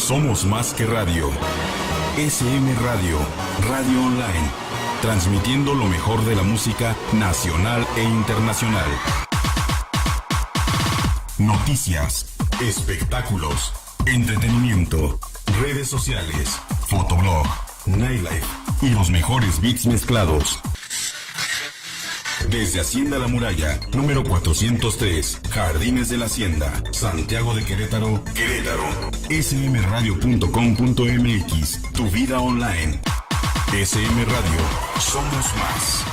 Somos más que radio. SM Radio, radio online, transmitiendo lo mejor de la música nacional e internacional. Noticias, espectáculos, entretenimiento, redes sociales, fotoblog, nightlife y los mejores beats mezclados. Desde Hacienda La Muralla, número 403, Jardines de la Hacienda, Santiago de Querétaro, smradio.com.mx, tu vida online. SM Radio, somos más.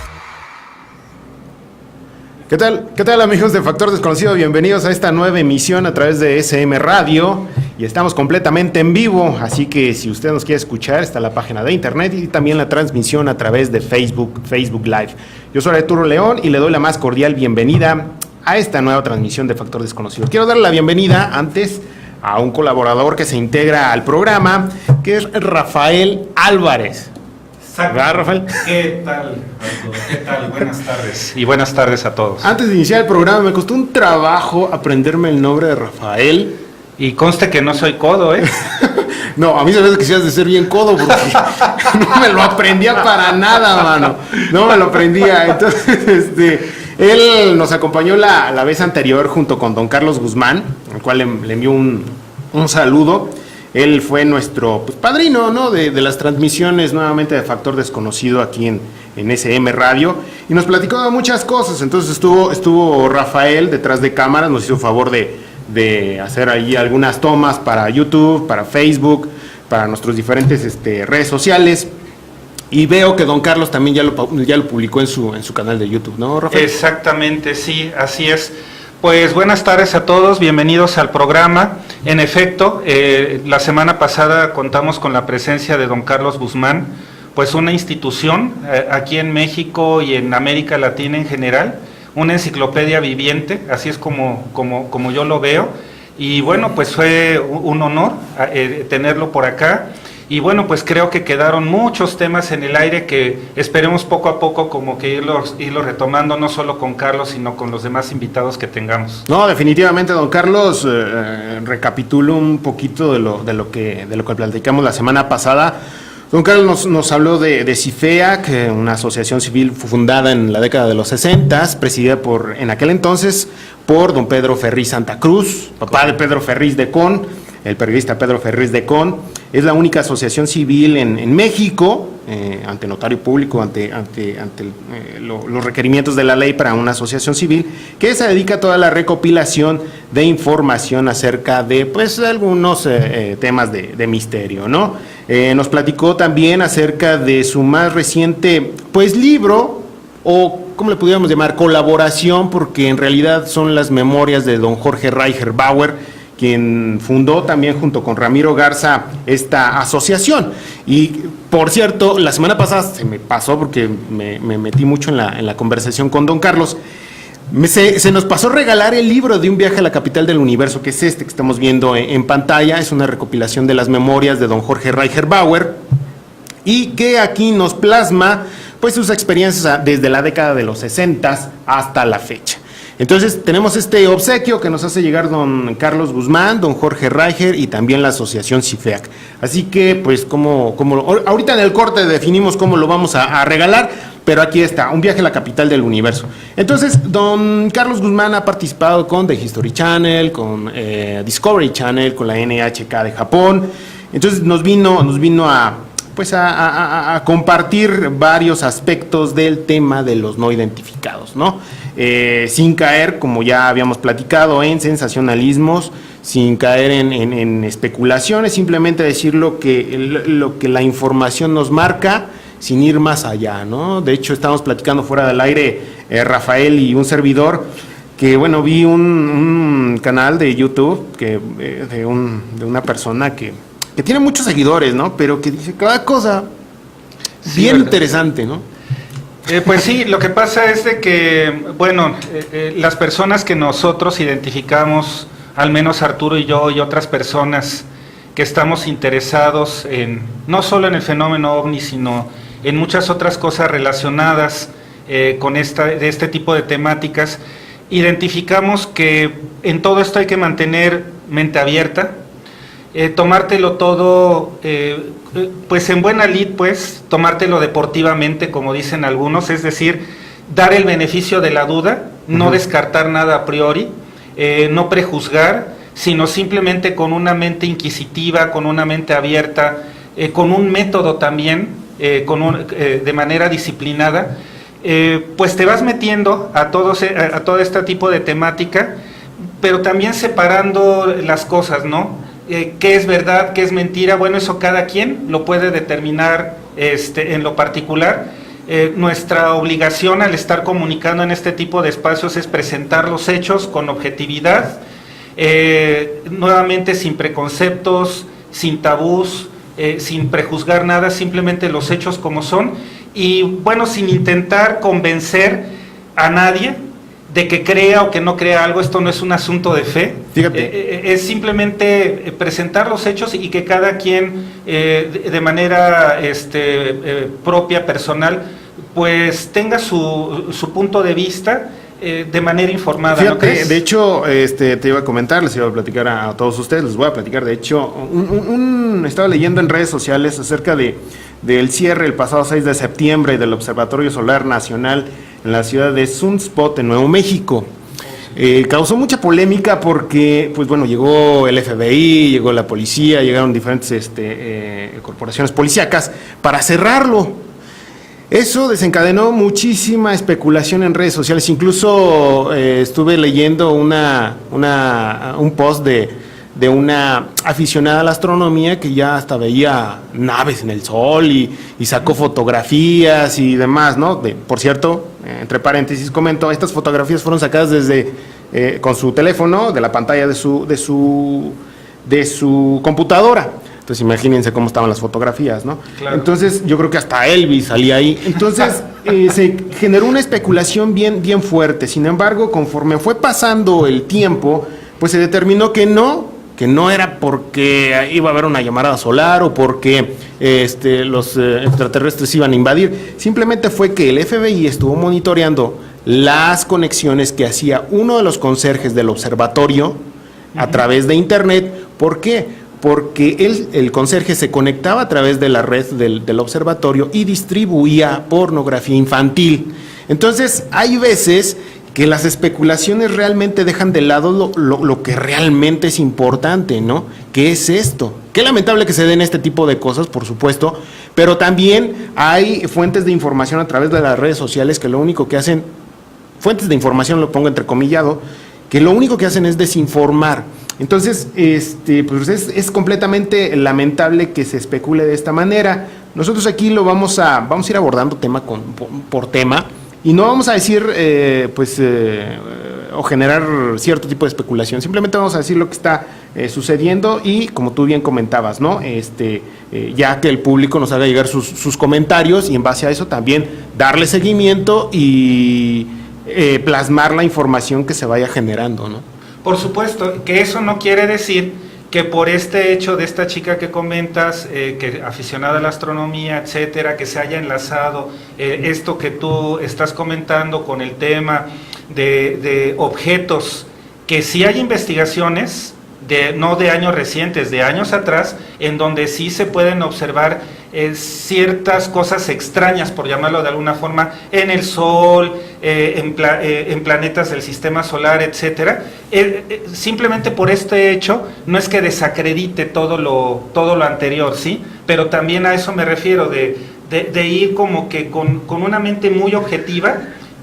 ¿Qué tal amigos de Factor Desconocido? Bienvenidos a esta nueva emisión a través de SM Radio y estamos completamente en vivo, así que si usted nos quiere escuchar está la página de internet y también la transmisión a través de Facebook Live. Yo soy Arturo León y le doy la más cordial bienvenida a esta nueva transmisión de Factor Desconocido. Quiero darle la bienvenida antes a un colaborador que se integra al programa, que es Rafael Álvarez. ¿Verdad, Rafael? ¿Qué tal, Arturo? ¿Qué tal? Buenas tardes. Y buenas tardes a todos. Antes de iniciar el programa, me costó un trabajo aprenderme el nombre de Rafael. Y conste que no soy codo, ¿eh? No, a mí se me hace que seas de ser bien codo, porque no me lo aprendía para nada, mano. No me lo aprendía. Entonces, él nos acompañó la vez anterior junto con don Carlos Guzmán, al cual le envió un saludo. Él fue nuestro padrino, ¿no? de las transmisiones nuevamente de Factor Desconocido aquí en SM Radio, y nos platicó de muchas cosas. Entonces estuvo Rafael detrás de cámaras, nos hizo favor de hacer ahí algunas tomas para YouTube, para Facebook, para nuestros diferentes redes sociales. Y veo que don Carlos también ya lo publicó en su canal de YouTube, ¿no, Rafael? Exactamente, sí, así es. Pues buenas tardes a todos, bienvenidos al programa. En efecto, la semana pasada contamos con la presencia de don Carlos Guzmán, pues una institución aquí en México y en América Latina en general, una enciclopedia viviente, así es como yo lo veo. Y bueno, pues fue un honor tenerlo por acá. Y bueno, pues creo que quedaron muchos temas en el aire que esperemos poco a poco como que irlos retomando, no solo con Carlos, sino con los demás invitados que tengamos. No, definitivamente, don Carlos, recapitulo un poquito de lo que platicamos la semana pasada. Don Carlos nos habló de CIFEAC, una asociación civil fundada en la década de los 60, presidida en aquel entonces por don Pedro Ferriz Santa Cruz, papá de Pedro Ferriz de Con, el periodista Pedro Ferriz de Con. Es la única asociación civil en México, ante notario público, ante los requerimientos de la ley para una asociación civil, que se dedica a toda la recopilación de información acerca de algunos temas de misterio, ¿no? Nos platicó también acerca de su más reciente libro, o ¿cómo le pudiéramos llamar? Colaboración, porque en realidad son las memorias de don Jorge Reicher Bauer, quien fundó también junto con Ramiro Garza esta asociación. Y por cierto, la semana pasada se me pasó porque me metí mucho en la conversación con don Carlos. Se nos pasó regalar el libro de Un viaje a la capital del universo, que es que estamos viendo en pantalla. Es una recopilación de las memorias de don Jorge Reicher Bauer y que aquí nos plasma sus experiencias desde la década de los 60 hasta la fecha. Entonces tenemos este obsequio que nos hace llegar don Carlos Guzmán, don Jorge Reicher y también la asociación CIFEAC. Así que ahorita en el corte definimos cómo lo vamos a regalar, pero aquí está, Un viaje a la capital del universo. Entonces don Carlos Guzmán ha participado con The History Channel, con Discovery Channel, con la NHK de Japón. Entonces nos vino a compartir varios aspectos del tema de los no identificados, ¿no? Sin caer, como ya habíamos platicado, en sensacionalismos, sin caer en especulaciones, simplemente decir lo que la información nos marca, sin ir más allá, ¿no? De hecho, estamos platicando fuera del aire, Rafael y un servidor, que vi un canal de YouTube de una persona que tiene muchos seguidores, ¿no? Pero que dice cada cosa bien interesante, ¿no? Pues sí, lo que pasa es de que, las personas que nosotros identificamos, al menos Arturo y yo y otras personas que estamos interesados no solo en el fenómeno OVNI, sino en muchas otras cosas relacionadas con este tipo de temáticas, identificamos que en todo esto hay que mantener mente abierta, tomártelo todo, pues en buena lid, pues, tomártelo deportivamente, como dicen algunos, es decir, dar el beneficio de la duda, no descartar nada a priori, no prejuzgar, sino simplemente con una mente inquisitiva, con una mente abierta, con un método también, de manera disciplinada, pues te vas metiendo a todo este tipo de temática, pero también separando las cosas, ¿no? ¿Qué es verdad, qué es mentira? Bueno, eso cada quien lo puede determinar en lo particular. Nuestra obligación al estar comunicando en este tipo de espacios es presentar los hechos con objetividad, nuevamente sin preconceptos, sin tabús, sin prejuzgar nada, simplemente los hechos como son, y bueno, sin intentar convencer a nadie de que crea o que no crea algo. Esto no es un asunto de fe, es simplemente presentar los hechos y que cada quien de manera propia, personal, pues tenga su punto de vista de manera informada. Fíjate, ¿no crees? de hecho, te iba a comentar, les iba a platicar a todos ustedes, les voy a platicar, de hecho, estaba leyendo en redes sociales acerca del cierre el pasado 6 de septiembre del Observatorio Solar Nacional en la ciudad de Sunspot, en Nuevo México. Causó mucha polémica porque, pues bueno, llegó el FBI, llegó la policía, llegaron diferentes corporaciones policíacas para cerrarlo. Eso desencadenó muchísima especulación en redes sociales. Incluso estuve leyendo un post de una aficionada a la astronomía que ya hasta veía naves en el sol y sacó fotografías y demás, ¿no? Por cierto, entre paréntesis comento, estas fotografías fueron sacadas con su teléfono, de la pantalla de su computadora. Entonces imagínense cómo estaban las fotografías, ¿no? Claro. Entonces yo creo que hasta Elvis salía ahí. Entonces se generó una especulación bien fuerte. Sin embargo, conforme fue pasando el tiempo, pues se determinó que no era porque iba a haber una llamarada solar o porque los extraterrestres iban a invadir. Simplemente fue que el FBI estuvo monitoreando las conexiones que hacía uno de los conserjes del observatorio a través de internet. ¿Por qué? Porque el conserje se conectaba a través de la red del observatorio y distribuía pornografía infantil. Entonces, hay veces que las especulaciones realmente dejan de lado lo que realmente es importante, ¿no? ¿Qué es esto? Qué lamentable que se den este tipo de cosas, por supuesto, pero también hay fuentes de información a través de las redes sociales que lo único que hacen, fuentes de información, lo pongo entrecomillado, que lo único que hacen es desinformar. Entonces, pues es completamente lamentable que se especule de esta manera. Nosotros aquí lo vamos a ir abordando tema por tema, y no vamos a decir, o generar cierto tipo de especulación. Simplemente vamos a decir lo que está sucediendo y, como tú bien comentabas, ¿no? Ya que el público nos haga llegar sus comentarios y en base a eso también darle seguimiento y plasmar la información que se vaya generando, ¿no? Por supuesto, que eso no quiere decir que por este hecho de esta chica que comentas, que aficionada a la astronomía, etcétera, que se haya enlazado esto que tú estás comentando con el tema de objetos, que sí hay investigaciones, no de años recientes, de años atrás, en donde sí se pueden observar ciertas cosas extrañas, por llamarlo de alguna forma, en el Sol, en planetas del sistema solar, etcétera. Simplemente por este hecho, no es que desacredite todo lo anterior, ¿sí? Pero también a eso me refiero, de ir como que con una mente muy objetiva,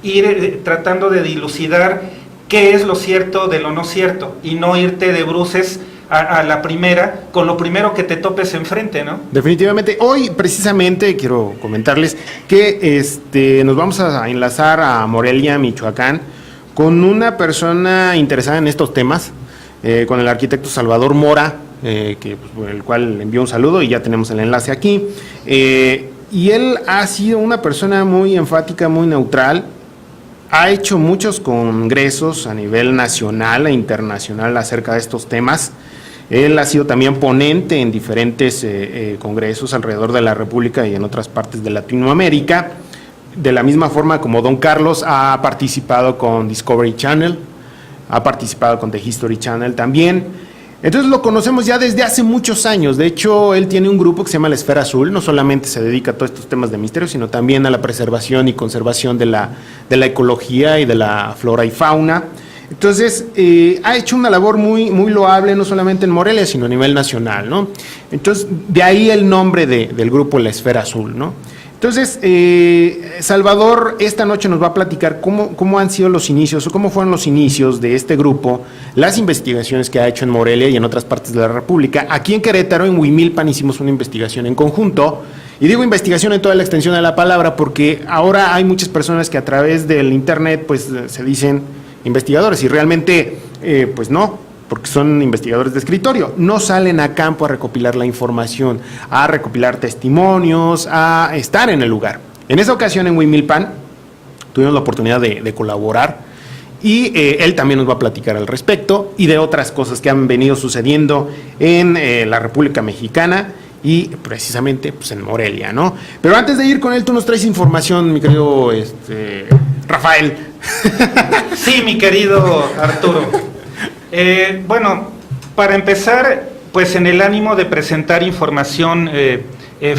ir tratando de dilucidar qué es lo cierto de lo no cierto, y no irte de bruces a la primera, con lo primero que te topes enfrente, ¿no? Definitivamente. Hoy, precisamente, quiero comentarles que nos vamos a enlazar a Morelia, Michoacán, con una persona interesada en estos temas, con el arquitecto Salvador Mora, por el cual le envío un saludo y ya tenemos el enlace aquí. Y él ha sido una persona muy enfática, muy neutral. Ha hecho muchos congresos a nivel nacional e internacional acerca de estos temas. Él ha sido también ponente en diferentes congresos alrededor de la República y en otras partes de Latinoamérica. De la misma forma como Don Carlos ha participado con Discovery Channel, ha participado con The History Channel también. Entonces lo conocemos ya desde hace muchos años. De hecho, él tiene un grupo que se llama La Esfera Azul. No solamente se dedica a todos estos temas de misterio, sino también a la preservación y conservación de la ecología y de la flora y fauna. Entonces, ha hecho una labor muy, muy loable, no solamente en Morelia, sino a nivel nacional, ¿no? Entonces, de ahí el nombre del grupo La Esfera Azul, ¿no? Entonces, Salvador esta noche nos va a platicar cómo han sido los inicios o cómo fueron los inicios de este grupo, las investigaciones que ha hecho en Morelia y en otras partes de la República. Aquí en Querétaro, en Huimilpan, hicimos una investigación en conjunto. Y digo investigación en toda la extensión de la palabra porque ahora hay muchas personas que a través del internet pues se dicen investigadores y realmente pues no, porque son investigadores de escritorio, no salen a campo a recopilar la información, a recopilar testimonios, a estar en el lugar. En esa ocasión en Huimilpan tuvimos la oportunidad de colaborar y él también nos va a platicar al respecto y de otras cosas que han venido sucediendo en la República Mexicana y precisamente pues en Morelia, ¿no? Pero antes de ir con él, tú nos traes información, mi querido Rafael. Sí, mi querido Arturo. Bueno, para empezar, pues en el ánimo de presentar información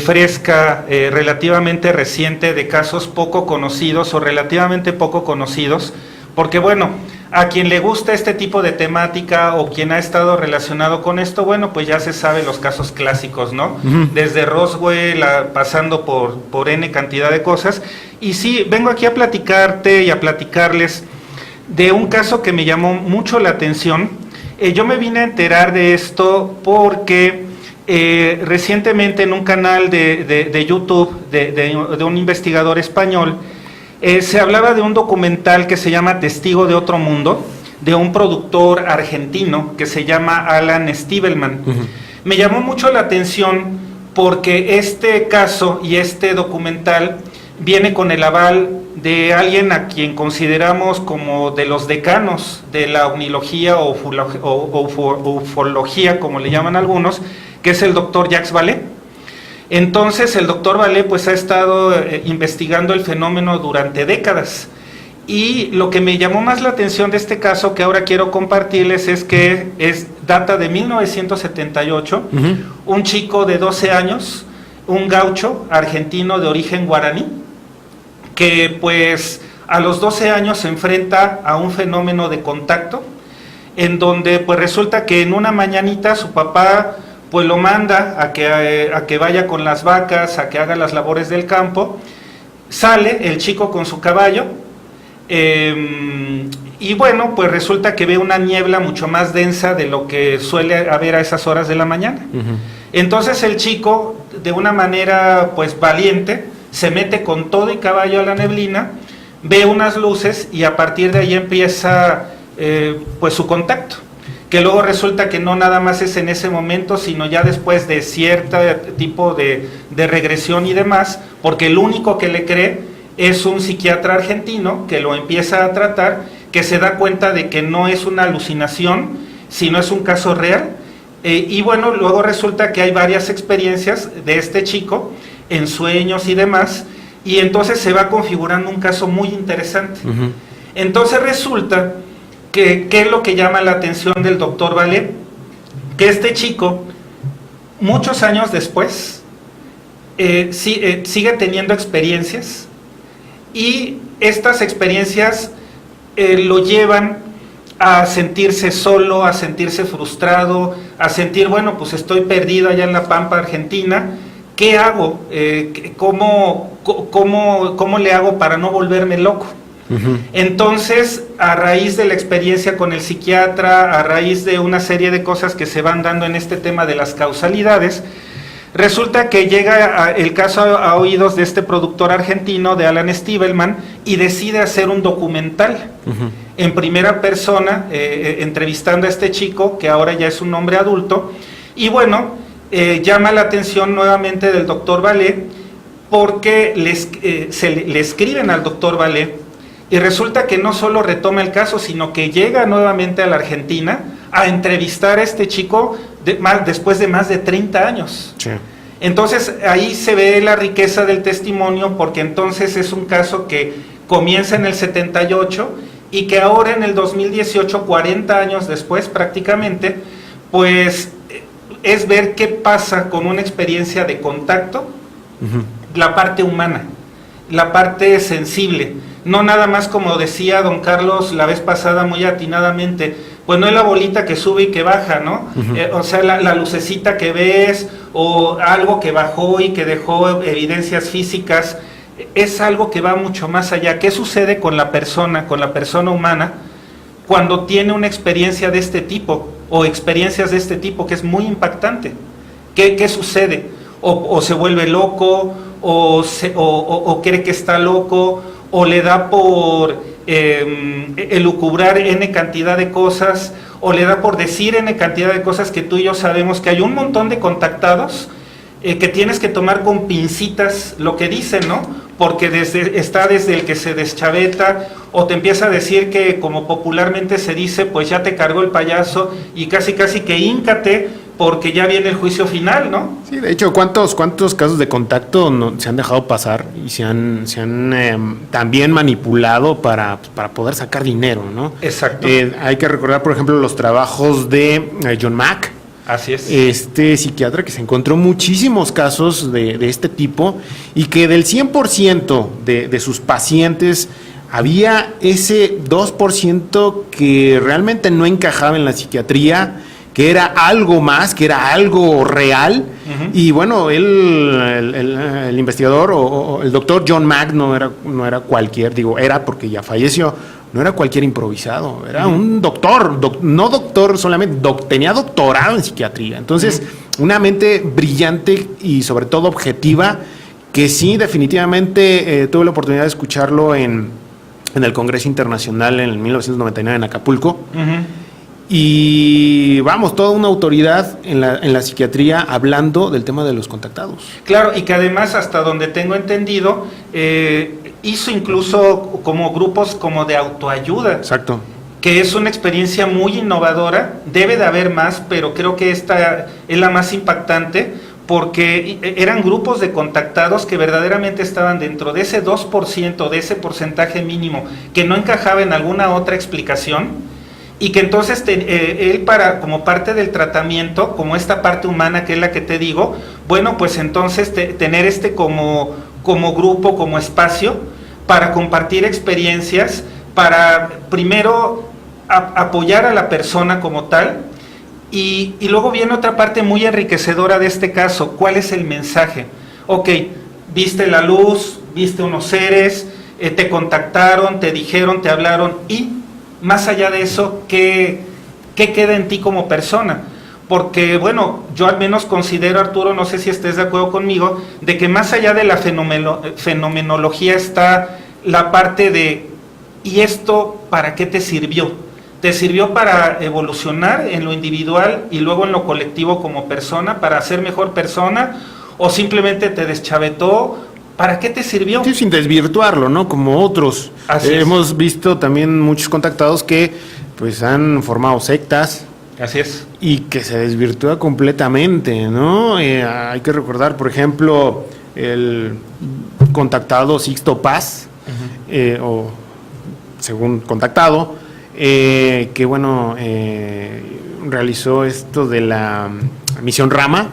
fresca, relativamente reciente de casos poco conocidos o relativamente poco conocidos, porque bueno, a quien le gusta este tipo de temática o quien ha estado relacionado con esto, bueno, pues ya se sabe los casos clásicos, ¿no? Uh-huh. Desde Roswell, pasando por N cantidad de cosas. Y sí, vengo aquí a platicarte y a platicarles de un caso que me llamó mucho la atención. Yo me vine a enterar de esto porque recientemente en un canal de YouTube de un investigador español, se hablaba de un documental que se llama Testigo de Otro Mundo, de un productor argentino que se llama Alan Stiebelman. Uh-huh. Me llamó mucho la atención porque este caso y este documental viene con el aval de alguien a quien consideramos como de los decanos de la omnilogía o ufología, como le llaman algunos, que es el doctor Jacques Vallée. Entonces el doctor Vallée pues ha estado investigando el fenómeno durante décadas y lo que me llamó más la atención de este caso que ahora quiero compartirles es que data de 1978, uh-huh. Un chico de 12 años, un gaucho argentino de origen guaraní, que pues a los 12 años se enfrenta a un fenómeno de contacto en donde pues resulta que en una mañanita su papá pues lo manda a que vaya con las vacas, a que haga las labores del campo. Sale el chico con su caballo y bueno, pues resulta que ve una niebla mucho más densa de lo que suele haber a esas horas de la mañana. Uh-huh. Entonces el chico, de una manera pues valiente, se mete con todo y caballo a la neblina, ve unas luces y a partir de ahí empieza pues su contacto, que luego resulta que no nada más es en ese momento, sino ya después de cierto tipo de regresión y demás, porque el único que le cree es un psiquiatra argentino que lo empieza a tratar, que se da cuenta de que no es una alucinación, sino es un caso real, y bueno, luego resulta que hay varias experiencias de este chico en sueños y demás, y entonces se va configurando un caso muy interesante. Uh-huh. Entonces resulta ¿qué es lo que llama la atención del doctor Vallée? Que este chico, muchos años después, sigue teniendo experiencias y estas experiencias lo llevan a sentirse solo, a sentirse frustrado, a sentir, bueno, pues estoy perdido allá en la Pampa Argentina, ¿qué hago? ¿Cómo le hago para no volverme loco? Uh-huh. Entonces, a raíz de la experiencia con el psiquiatra, a raíz de una serie de cosas que se van dando en este tema de las causalidades, resulta que llega el caso a oídos de este productor argentino, de Alan Stiebelman, y decide hacer un documental uh-huh. en primera persona, entrevistando a este chico, que ahora ya es un hombre adulto, y bueno, llama la atención nuevamente del doctor Vallée, porque le escriben al doctor Vallée, y resulta que no solo retoma el caso, sino que llega nuevamente a la Argentina a entrevistar a este chico después de más de 30 años. Sí. Entonces ahí se ve la riqueza del testimonio, porque entonces es un caso que comienza en el 78 y que ahora en el 2018, 40 años después prácticamente, pues es ver qué pasa con una experiencia de contacto, la parte humana, la parte sensible, no nada más como decía don Carlos la vez pasada muy atinadamente, pues no es la bolita que sube y que baja, ¿no? O sea, la lucecita que ves o algo que bajó y que dejó evidencias físicas, es algo que va mucho más allá. ¿Qué sucede con la persona humana cuando tiene una experiencia de este tipo o experiencias de este tipo que es muy impactante? ¿Qué sucede? O se vuelve loco, o cree que está loco, o le da por elucubrar N cantidad de cosas, o le da por decir N cantidad de cosas que tú y yo sabemos que hay un montón de contactados que tienes que tomar con pincitas lo que dicen, ¿no? Porque está desde el que se deschaveta o te empieza a decir que, como popularmente se dice, pues ya te cargó el payaso y casi que híncate porque ya viene el juicio final, ¿no? Sí, de hecho, ¿cuántos casos de contacto se han dejado pasar y se han también manipulado para poder sacar dinero, ¿no? Exacto. Hay que recordar, por ejemplo, los trabajos de John Mack. Así es. Este psiquiatra que se encontró muchísimos casos de este tipo y que del 100% de sus pacientes había ese 2% que realmente no encajaba en la psiquiatría, que era algo más, que era algo real. Y bueno, el investigador o el doctor John Mack no era cualquier, era porque ya falleció, no era cualquier improvisado, era un doctor, no doctor solamente, tenía doctorado en psiquiatría. Entonces, una mente brillante y sobre todo objetiva, que sí, definitivamente tuve la oportunidad de escucharlo en el Congreso Internacional en 1999 en Acapulco. Y vamos, toda una autoridad en la psiquiatría hablando del tema de los contactados. Claro, y que además, hasta donde tengo entendido, hizo incluso como grupos como de autoayuda. Exacto. Que es una experiencia muy innovadora, debe de haber más, pero creo que esta es la más impactante, porque eran grupos de contactados que verdaderamente estaban dentro de ese 2%, de ese porcentaje mínimo, que no encajaba en alguna otra explicación. Y que entonces él, como parte del tratamiento, como esta parte humana que es la que te digo, bueno, pues entonces tener como grupo, como espacio, para compartir experiencias, para primero apoyar a la persona como tal, y luego viene otra parte muy enriquecedora de este caso. ¿Cuál es el mensaje? Ok, viste la luz, viste unos seres, te contactaron, te dijeron, te hablaron, y más allá de eso, ¿qué queda en ti como persona? Porque, bueno, yo al menos considero, Arturo, no sé si estés de acuerdo conmigo, de que más allá de la fenomenología está la parte de, ¿y esto para qué te sirvió? ¿Te sirvió para evolucionar en lo individual y luego en lo colectivo como persona, para ser mejor persona? ¿O simplemente te deschavetó? ¿Para qué te sirvió? Sí, sin desvirtuarlo, ¿no? Como otros. Hemos visto también muchos contactados que pues han formado sectas. Así es. Y que se desvirtúa completamente, ¿no? Hay que recordar, por ejemplo, el contactado Sixto Paz, o según contactado, que bueno, realizó esto de la misión Rama,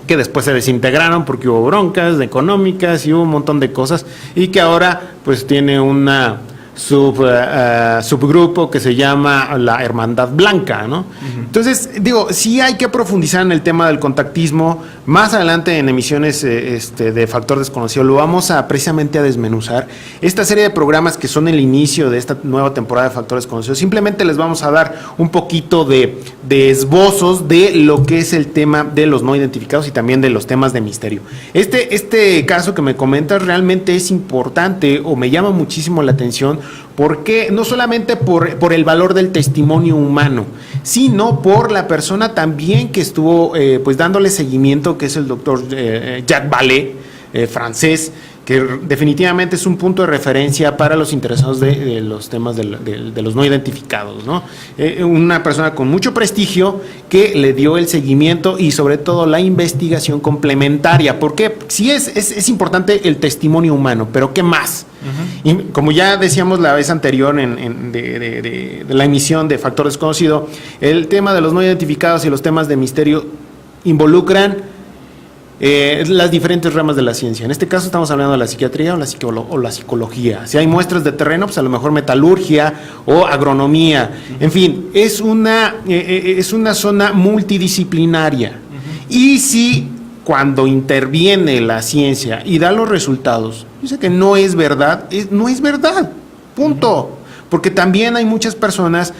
que después se desintegraron porque hubo broncas económicas y hubo un montón de cosas, y que ahora pues tiene una subgrupo que se llama la Hermandad Blanca, ¿no? Entonces, sí hay que profundizar en el tema del contactismo. Más adelante en emisiones de Factor Desconocido lo vamos precisamente a desmenuzar. Esta serie de programas que son el inicio de esta nueva temporada de Factor Desconocido, simplemente les vamos a dar un poquito de esbozos de lo que es el tema de los no identificados y también de los temas de misterio. Este caso que me comentas realmente es importante, o me llama muchísimo la atención, porque no solamente por el valor del testimonio humano, sino por la persona también que estuvo pues dándole seguimiento, que es el doctor Jacques Vallée, francés, que definitivamente es un punto de referencia para los interesados de los temas de los no identificados, ¿no? Una persona con mucho prestigio que le dio el seguimiento y sobre todo la investigación complementaria, porque sí es importante el testimonio humano, pero ¿qué más? Y como ya decíamos la vez anterior de la emisión de Factor Desconocido, el tema de los no identificados y los temas de misterio involucran las diferentes ramas de la ciencia. En este caso estamos hablando de la psiquiatría o la psicología. Si hay muestras de terreno, pues a lo mejor metalurgia o agronomía. En fin, es una zona multidisciplinaria. Y si cuando interviene la ciencia y da los resultados, dice que no es verdad, no es verdad. Punto. Porque también hay muchas personas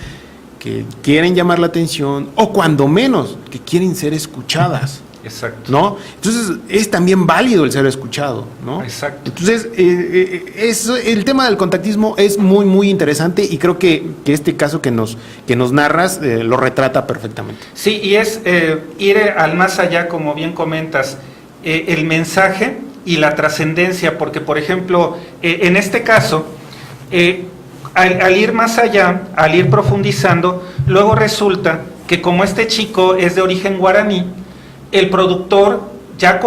que quieren llamar la atención o cuando menos que quieren ser escuchadas. Exacto. ¿No? Entonces es también válido el ser escuchado, ¿no? Exacto. Entonces el tema del contactismo es muy muy interesante y creo que este caso que nos narras lo retrata perfectamente. Sí, y es ir al más allá, como bien comentas, el mensaje y la trascendencia, porque por ejemplo, en este caso, al ir más allá, al ir profundizando, luego resulta que como este chico es de origen guaraní, el productor ya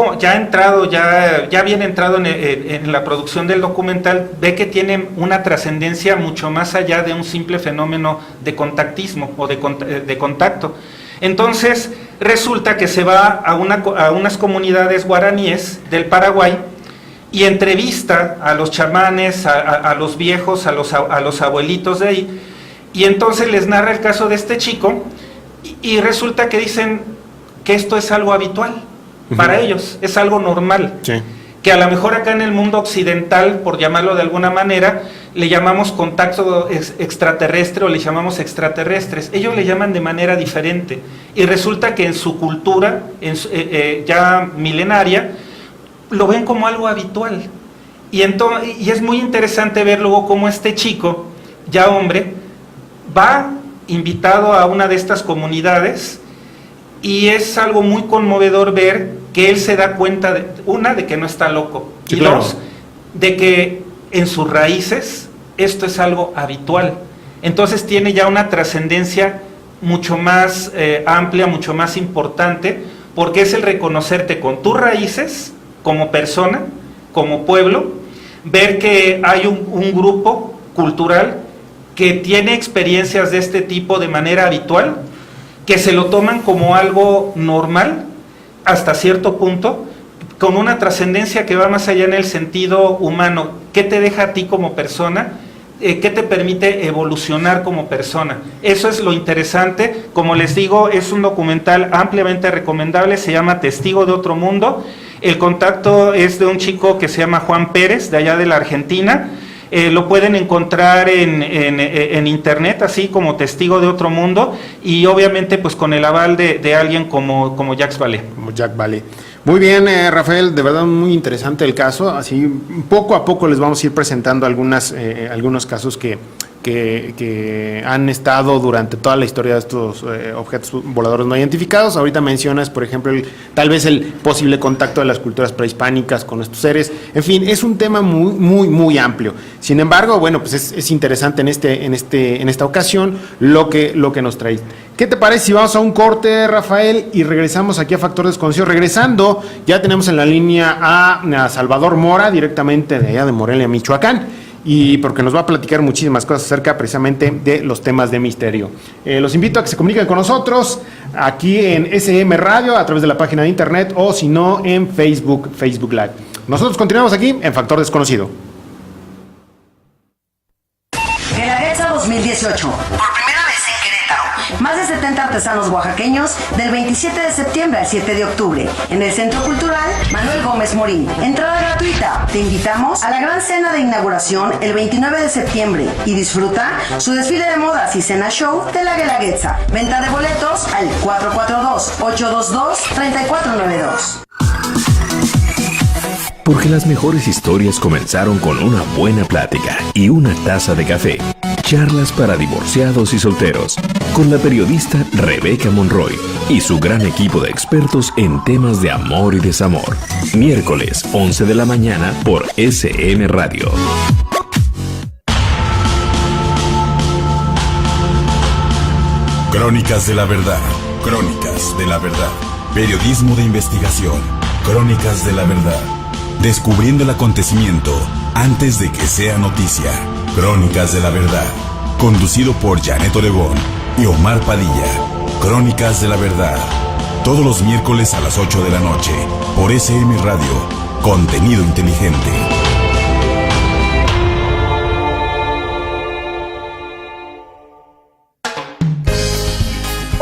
bien entrado en la producción del documental, ve que tiene una trascendencia mucho más allá de un simple fenómeno de contactismo o de contacto. Entonces resulta que se va a unas comunidades guaraníes del Paraguay y entrevista a los chamanes, a los viejos, a los abuelitos de ahí, y entonces les narra el caso de este chico y resulta que dicen que esto es algo habitual para ellos, es algo normal. Sí. Que a lo mejor acá en el mundo occidental, por llamarlo de alguna manera, le llamamos contacto extraterrestre o le llamamos extraterrestres. Ellos le llaman de manera diferente. Y resulta que en su cultura, ya milenaria, lo ven como algo habitual. Y es muy interesante ver luego cómo este chico, ya hombre, va invitado a una de estas comunidades. Y es algo muy conmovedor ver que él se da cuenta, de que no está loco. Sí, y claro. dos, de que en sus raíces esto es algo habitual. Entonces tiene ya una trascendencia mucho más amplia, mucho más importante, porque es el reconocerte con tus raíces, como persona, como pueblo, ver que hay un grupo cultural que tiene experiencias de este tipo de manera habitual, que se lo toman como algo normal hasta cierto punto, con una trascendencia que va más allá en el sentido humano. ¿Qué te deja a ti como persona? ¿Qué te permite evolucionar como persona? Eso es lo interesante. Como les digo, es un documental ampliamente recomendable, se llama Testigo de Otro Mundo. El contacto es de un chico que se llama Juan Pérez, de allá de la Argentina. Lo pueden encontrar en internet, así como Testigo de Otro Mundo, y obviamente pues con el aval de alguien como Jacques Vallée. Como Jacques Vallée. Muy bien, Rafael, de verdad muy interesante el caso. Así poco a poco les vamos a ir presentando algunos casos que han estado durante toda la historia de estos objetos voladores no identificados. Ahorita mencionas, por ejemplo, tal vez el posible contacto de las culturas prehispánicas con estos seres. En fin, es un tema muy, muy, muy amplio. Sin embargo, bueno, pues es interesante en esta ocasión lo que nos traes. ¿Qué te parece si vamos a un corte, Rafael, y regresamos aquí a Factor Desconocido? Regresando, ya tenemos en la línea a Salvador Mora, directamente de allá de Morelia, Michoacán, y porque nos va a platicar muchísimas cosas acerca precisamente de los temas de misterio. Los invito a que se comuniquen con nosotros aquí en SM Radio a través de la página de internet o si no en Facebook Live. Nosotros continuamos aquí en Factor Desconocido. Guelaguetza 2018. Por primera vez en Querétaro. Más de 70 artesanos oaxaqueños del 27 de septiembre al 7 de octubre en el Centro Cultural Manuel Gómez Morín. Entrada gratuita. Te invitamos a la gran cena de inauguración el 29 de septiembre y disfruta su desfile de modas y cena show de la Guelaguetza. Venta de boletos al 442-822-3492. Porque las mejores historias comenzaron con una buena plática y una taza de café. Charlas para divorciados y solteros, con la periodista Rebeca Monroy y su gran equipo de expertos en temas de amor y desamor. Miércoles, 11 de la mañana por SM Radio. Crónicas de la verdad. Crónicas de la verdad. Periodismo de investigación. Crónicas de la verdad. Descubriendo el acontecimiento antes de que sea noticia. Crónicas de la verdad. Conducido por Janet Oregón y Omar Padilla. Crónicas de la verdad. Todos los miércoles a las 8 de la noche por SM Radio. Contenido inteligente.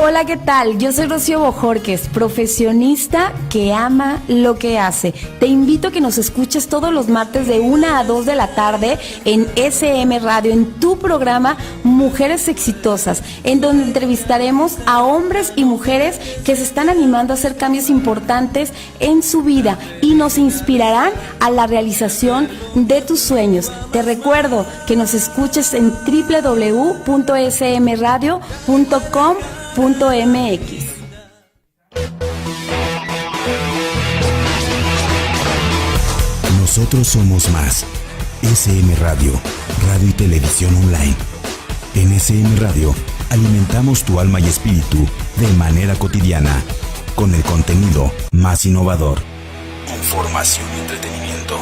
Hola, ¿qué tal? Yo soy Rocío Bojorquez, profesionista que ama lo que hace. Te invito a que nos escuches todos los martes de 1 a 2 de la tarde en SM Radio, en tu programa Mujeres Exitosas, en donde entrevistaremos a hombres y mujeres que se están animando a hacer cambios importantes en su vida y nos inspirarán a la realización de tus sueños. Te recuerdo que nos escuches en www.smradio.com.mx. Nosotros somos más. SM Radio, radio y televisión online. En SM Radio alimentamos tu alma y espíritu de manera cotidiana, con el contenido más innovador. Información y entretenimiento.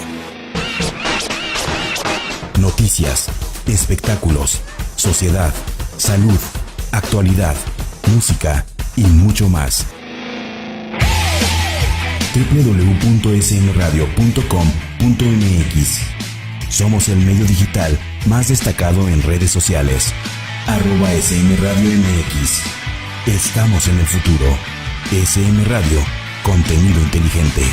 Noticias, espectáculos, sociedad, salud, actualidad, música y mucho más. www.smradio.com.mx. Somos el medio digital más destacado en redes sociales. @SMRadioMX. Estamos en el futuro. SM Radio, contenido inteligente.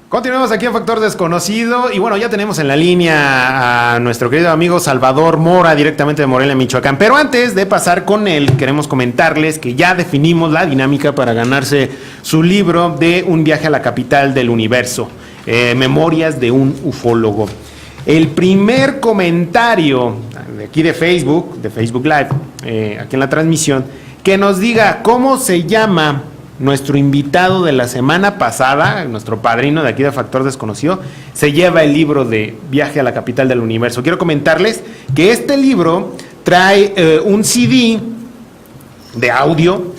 Continuamos aquí en Factor Desconocido y bueno, ya tenemos en la línea a nuestro querido amigo Salvador Mora, directamente de Morelia, Michoacán. Pero antes de pasar con él, queremos comentarles que ya definimos la dinámica para ganarse su libro de Un viaje a la capital del universo, Memorias de un ufólogo. El primer comentario de aquí de Facebook Live, aquí en la transmisión, que nos diga cómo se llama nuestro invitado de la semana pasada, nuestro padrino de aquí de Factor Desconocido, se lleva el libro de Viaje a la Capital del Universo. Quiero comentarles que este libro trae un CD de audio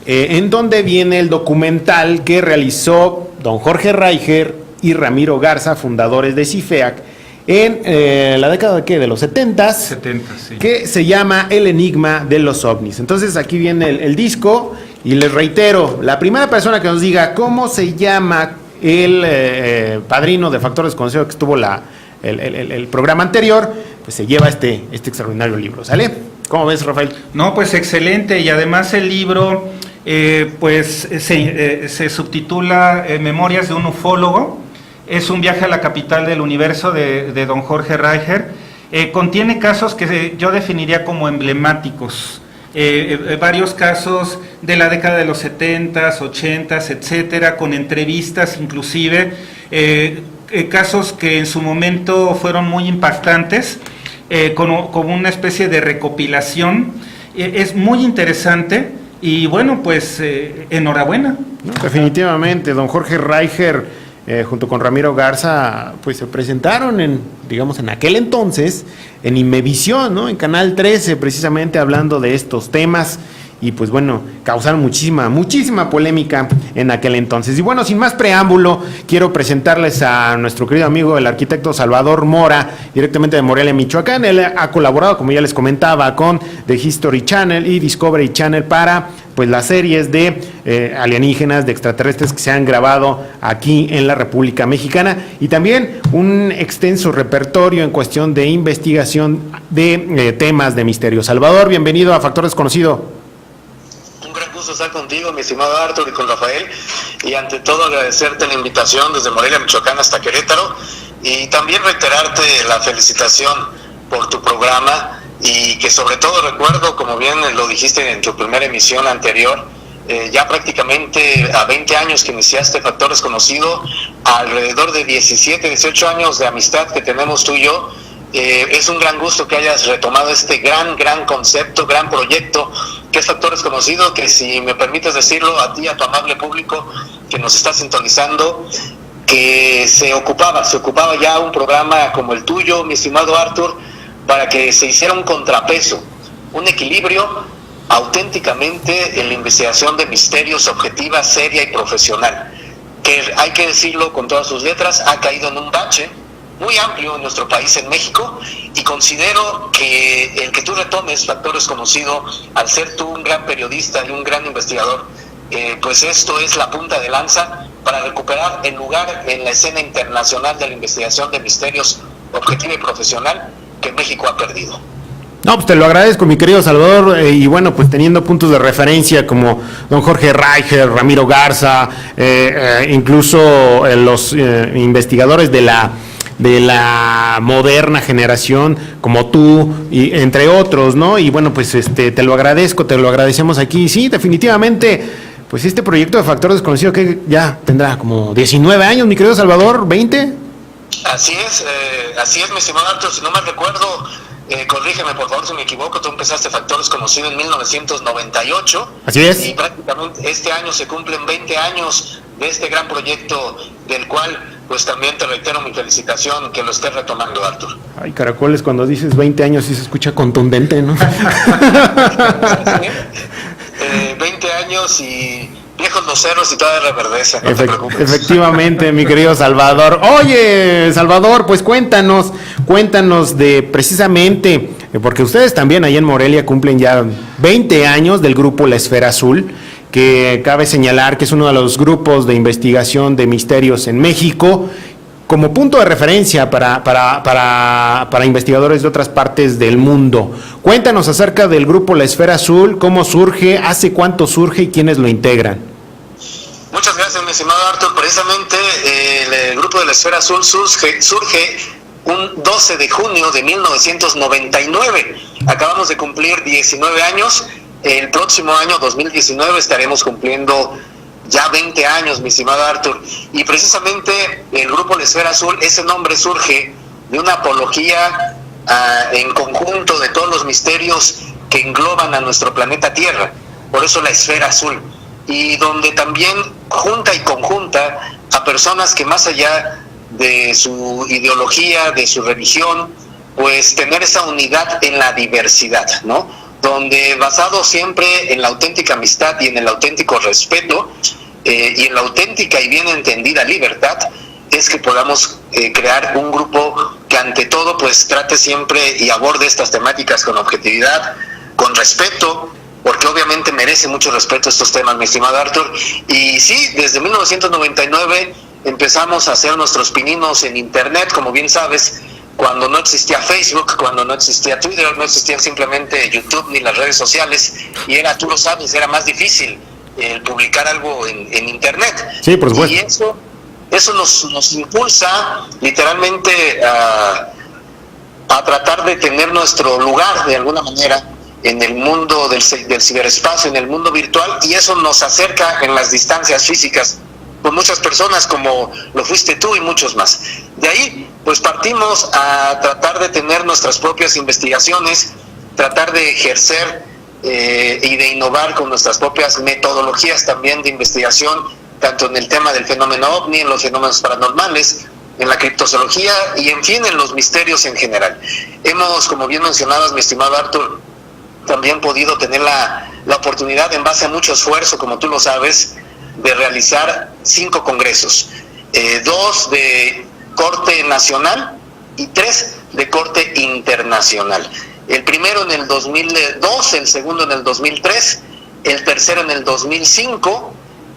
en donde viene el documental que realizó don Jorge Reicher y Ramiro Garza, fundadores de CIFEAC, en la década de los 70s, sí. Que se llama El Enigma de los OVNIs. Entonces aquí viene el disco. Y les reitero, la primera persona que nos diga cómo se llama el padrino de Factor Desconocido que estuvo el programa anterior, pues se lleva este extraordinario libro, ¿sale? ¿Cómo ves, Rafael? No, pues excelente, y además el libro se subtitula Memorias de un ufólogo. Es un viaje a la capital del universo de don Jorge Reicher. Contiene casos que yo definiría como emblemáticos. Varios casos de la década de los 70s, 80s, etcétera, con entrevistas inclusive, casos que en su momento fueron muy impactantes, como una especie de recopilación. Es muy interesante y bueno, pues enhorabuena. Definitivamente, don Jorge Reicher junto con Ramiro Garza, pues se presentaron en aquel entonces, en Imevisión, ¿no? En Canal 13, precisamente hablando de estos temas, y pues bueno, causaron muchísima polémica en aquel entonces. Y bueno, sin más preámbulo, quiero presentarles a nuestro querido amigo, el arquitecto Salvador Mora, directamente de Morelia, Michoacán. Él ha colaborado, como ya les comentaba, con The History Channel y Discovery Channel para pues las series de alienígenas, de extraterrestres que se han grabado aquí en la República Mexicana, y también un extenso repertorio en cuestión de investigación de temas de misterio. Salvador, bienvenido a Factor Desconocido. Un gran gusto estar contigo, mi estimado Arthur, y con Rafael, y ante todo agradecerte la invitación desde Morelia, Michoacán hasta Querétaro, y también reiterarte la felicitación por tu programa, y que sobre todo recuerdo, como bien lo dijiste en tu primera emisión anterior, ya prácticamente a 20 años que iniciaste Factor Desconocido, alrededor de 17, 18 años de amistad que tenemos tú y yo, Es un gran gusto que hayas retomado este gran concepto, gran proyecto que es Factores Conocidos, que si me permites decirlo a ti, a tu amable público que nos está sintonizando, que se ocupaba ya un programa como el tuyo, mi estimado Arthur, para que se hiciera un contrapeso, un equilibrio auténticamente en la investigación de misterios objetiva, seria y profesional, que hay que decirlo con todas sus letras, ha caído en un bache muy amplio en nuestro país, en México, y considero que el que tú retomes Factores Conocidos, al ser tú un gran periodista y un gran investigador, pues esto es la punta de lanza para recuperar el lugar en la escena internacional de la investigación de misterios objetiva y profesional que México ha perdido. No, pues te lo agradezco, mi querido Salvador, y bueno, pues teniendo puntos de referencia como don Jorge Reicher, Ramiro Garza, incluso los investigadores de la moderna generación como tú y entre otros, ¿no? Y bueno, pues te lo agradecemos aquí. Sí, definitivamente, pues este proyecto de Factor Desconocido que ya tendrá como 19 años, mi querido Salvador, 20. Así es, mi estimado Arturo, si no mal recuerdo, corrígeme por favor si me equivoco, tú empezaste Factores Conocidos en 1998. Así es. Y prácticamente este año se cumplen 20 años de este gran proyecto, del cual pues también te reitero mi felicitación que lo estés retomando, Arthur. Ay, caracoles, cuando dices 20 años sí se escucha contundente, ¿no? 20 años y viejos los cerros y toda reverdeza, no te preocupes. Efectivamente, mi querido Salvador. Oye, Salvador, pues cuéntanos de precisamente, porque ustedes también ahí en Morelia cumplen ya 20 años del grupo La Esfera Azul, que cabe señalar que es uno de los grupos de investigación de misterios en México, como punto de referencia para investigadores de otras partes del mundo. Cuéntanos acerca del grupo La Esfera Azul, cómo surge, hace cuánto surge y quiénes lo integran. Muchas gracias, mi estimado Arthur. Precisamente el grupo de La Esfera Azul surge un 12 de junio de 1999. Acabamos de cumplir 19 años. El próximo año, 2019, estaremos cumpliendo ya 20 años, mi estimado Arthur. Y precisamente el grupo La Esfera Azul, ese nombre surge de una apología en conjunto de todos los misterios que engloban a nuestro planeta Tierra. Por eso La Esfera Azul. Y donde también junta y conjunta a personas que más allá de su ideología, de su religión, pues tener esa unidad en la diversidad, ¿no? Donde basado siempre en la auténtica amistad y en el auténtico respeto y en la auténtica y bien entendida libertad, es que podamos crear un grupo que ante todo pues trate siempre y aborde estas temáticas con objetividad, con respeto, porque obviamente merece mucho respeto estos temas, mi estimado Arthur. Y sí, desde 1999 empezamos a hacer nuestros pininos en internet, como bien sabes, cuando no existía Facebook, cuando no existía Twitter, no existía simplemente YouTube ni las redes sociales, y era, tú lo sabes, era más difícil publicar algo en internet. Sí, por supuesto. Y eso nos impulsa literalmente a tratar de tener nuestro lugar de alguna manera en el mundo del ciberespacio, en el mundo virtual, y eso nos acerca en las distancias físicas con muchas personas como lo fuiste tú y muchos más. De ahí pues partimos a tratar de tener nuestras propias investigaciones, tratar de ejercer y de innovar con nuestras propias metodologías también de investigación, tanto en el tema del fenómeno OVNI, en los fenómenos paranormales, en la criptozoología y en fin en los misterios en general. Hemos, como bien mencionabas, mi estimado Arthur, también podido tener la oportunidad, en base a mucho esfuerzo, como tú lo sabes, de realizar 5 congresos, 2 de corte nacional y 3 de corte internacional. El primero en el 2002, el segundo en el 2003, el tercero en el 2005,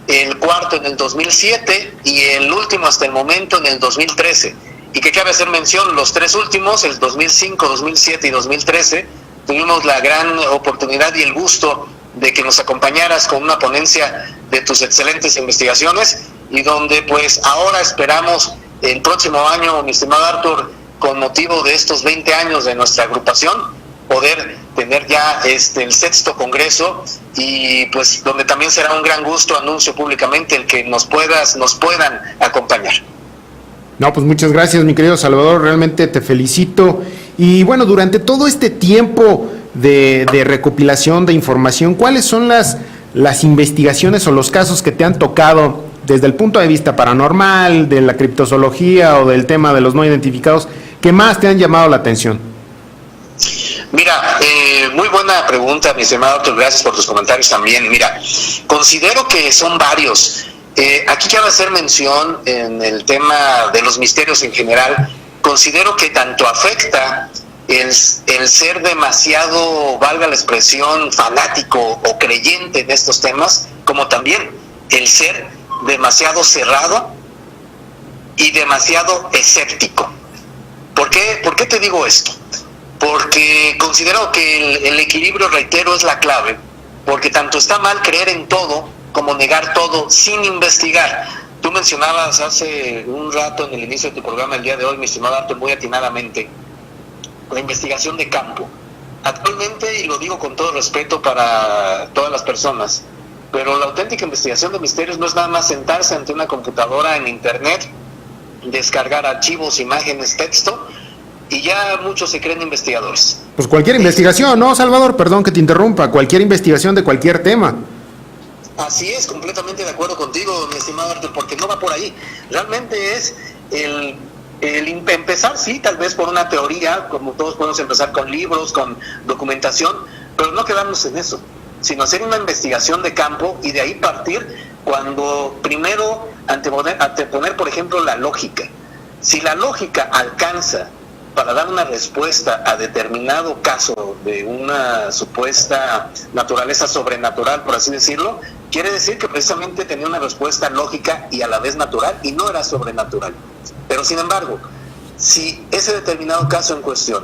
el cuarto en el 2007 y el último hasta el momento en el 2013. Y que cabe hacer mención, los 3 últimos, el 2005, 2007 y 2013, tuvimos la gran oportunidad y el gusto de que nos acompañaras con una ponencia de tus excelentes investigaciones, y donde pues ahora esperamos el próximo año, mi estimado Arthur, con motivo de estos 20 años de nuestra agrupación, poder tener ya el 6º congreso, y pues donde también será un gran gusto, anuncio públicamente, el que nos puedan acompañar. No, pues muchas gracias, mi querido Salvador, realmente te felicito Y bueno, durante todo este tiempo de recopilación de información, ¿cuáles son las investigaciones o los casos que te han tocado desde el punto de vista paranormal, de la criptozoología o del tema de los no identificados, que más te han llamado la atención? Mira, muy buena pregunta, mi estimado Arthur, gracias por tus comentarios también. Mira, considero que son varios. Aquí quiero hacer mención en el tema de los misterios en general. Considero que tanto afecta el ser demasiado, valga la expresión, fanático o creyente en estos temas, como también el ser demasiado cerrado y demasiado escéptico. ¿Por qué te digo esto? Porque considero que el equilibrio, reitero, es la clave, porque tanto está mal creer en todo como negar todo sin investigar. Tú mencionabas hace un rato en el inicio de tu programa el día de hoy, mi estimado Arthur, muy atinadamente, la investigación de campo. Actualmente, y lo digo con todo respeto para todas las personas, pero la auténtica investigación de misterios no es nada más sentarse ante una computadora en internet, descargar archivos, imágenes, texto, y ya muchos se creen investigadores. Pues cualquier investigación, ¿no, Salvador? Perdón que te interrumpa, cualquier investigación de cualquier tema. Así es, completamente de acuerdo contigo, mi estimado Arthur, porque no va por ahí. Realmente es el empezar, sí, tal vez por una teoría, como todos podemos empezar con libros, con documentación, pero no quedarnos en eso, sino hacer una investigación de campo y de ahí partir cuando primero anteponer, por ejemplo, la lógica. Si la lógica alcanza para dar una respuesta a determinado caso de una supuesta naturaleza sobrenatural, por así decirlo, quiere decir que precisamente tenía una respuesta lógica y a la vez natural, y no era sobrenatural. Pero sin embargo, si ese determinado caso en cuestión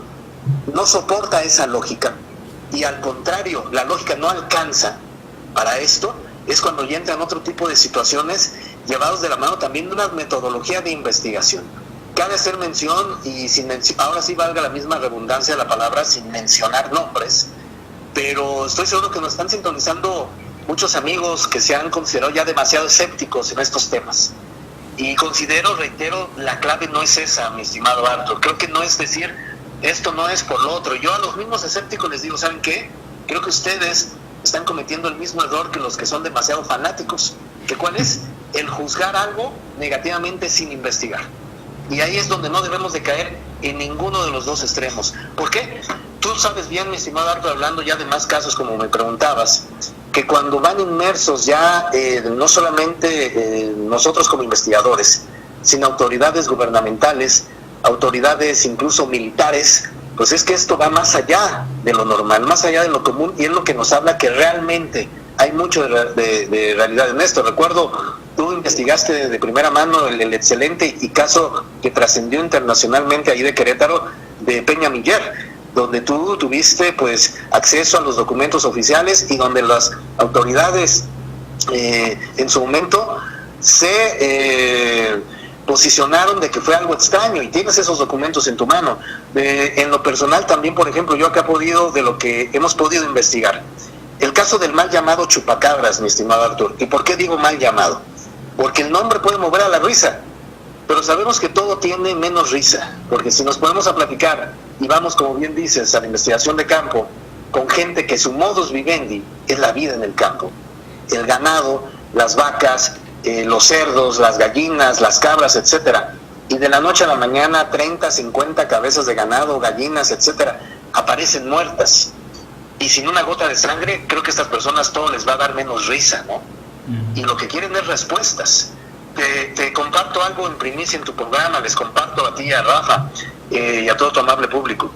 no soporta esa lógica, y al contrario, la lógica no alcanza para esto, es cuando ya entran otro tipo de situaciones llevados de la mano también de una metodología de investigación. Cabe hacer mención, y ahora sí valga la misma redundancia de la palabra, sin mencionar nombres, pero estoy seguro que nos están sintonizando muchos amigos que se han considerado ya demasiado escépticos en estos temas. Y considero, reitero, la clave no es esa, mi estimado Arthur. Creo que no es decir, esto no es por lo otro. Yo a los mismos escépticos les digo, ¿saben qué? Creo que ustedes están cometiendo el mismo error que los que son demasiado fanáticos. ¿Que cuál es? El juzgar algo negativamente sin investigar. Y ahí es donde no debemos de caer en ninguno de los dos extremos. ¿Por qué? Tú sabes bien, mi estimado Arthur, hablando ya de más casos como me preguntabas, que cuando van inmersos ya no solamente nosotros como investigadores, sino autoridades gubernamentales, autoridades incluso militares, pues es que esto va más allá de lo normal, más allá de lo común, y es lo que nos habla que realmente hay mucho de realidad en esto. Recuerdo, tú investigaste de primera mano el excelente y caso que trascendió internacionalmente ahí de Querétaro, de Peña Miller, donde tú tuviste pues acceso a los documentos oficiales y donde las autoridades en su momento se posicionaron de que fue algo extraño, y tienes esos documentos en tu mano. En lo personal también, por ejemplo, yo acá de lo que hemos podido investigar, el caso del mal llamado chupacabras, mi estimado Arthur. ¿Y por qué digo mal llamado? Porque el nombre puede mover a la risa, pero sabemos que todo tiene menos risa, porque si nos ponemos a platicar y vamos, como bien dices, a la investigación de campo, con gente que su modus vivendi es la vida en el campo, el ganado, las vacas, los cerdos, las gallinas, las cabras, etcétera, y de la noche a la mañana 30, 50 cabezas de ganado, gallinas, etcétera, aparecen muertas y sin una gota de sangre. Creo que a estas personas todo les va a dar menos risa, ¿no? Y lo que quieren es respuestas. Te comparto algo en primicia en tu programa, les comparto a ti, a Rafa y a todo tu amable público.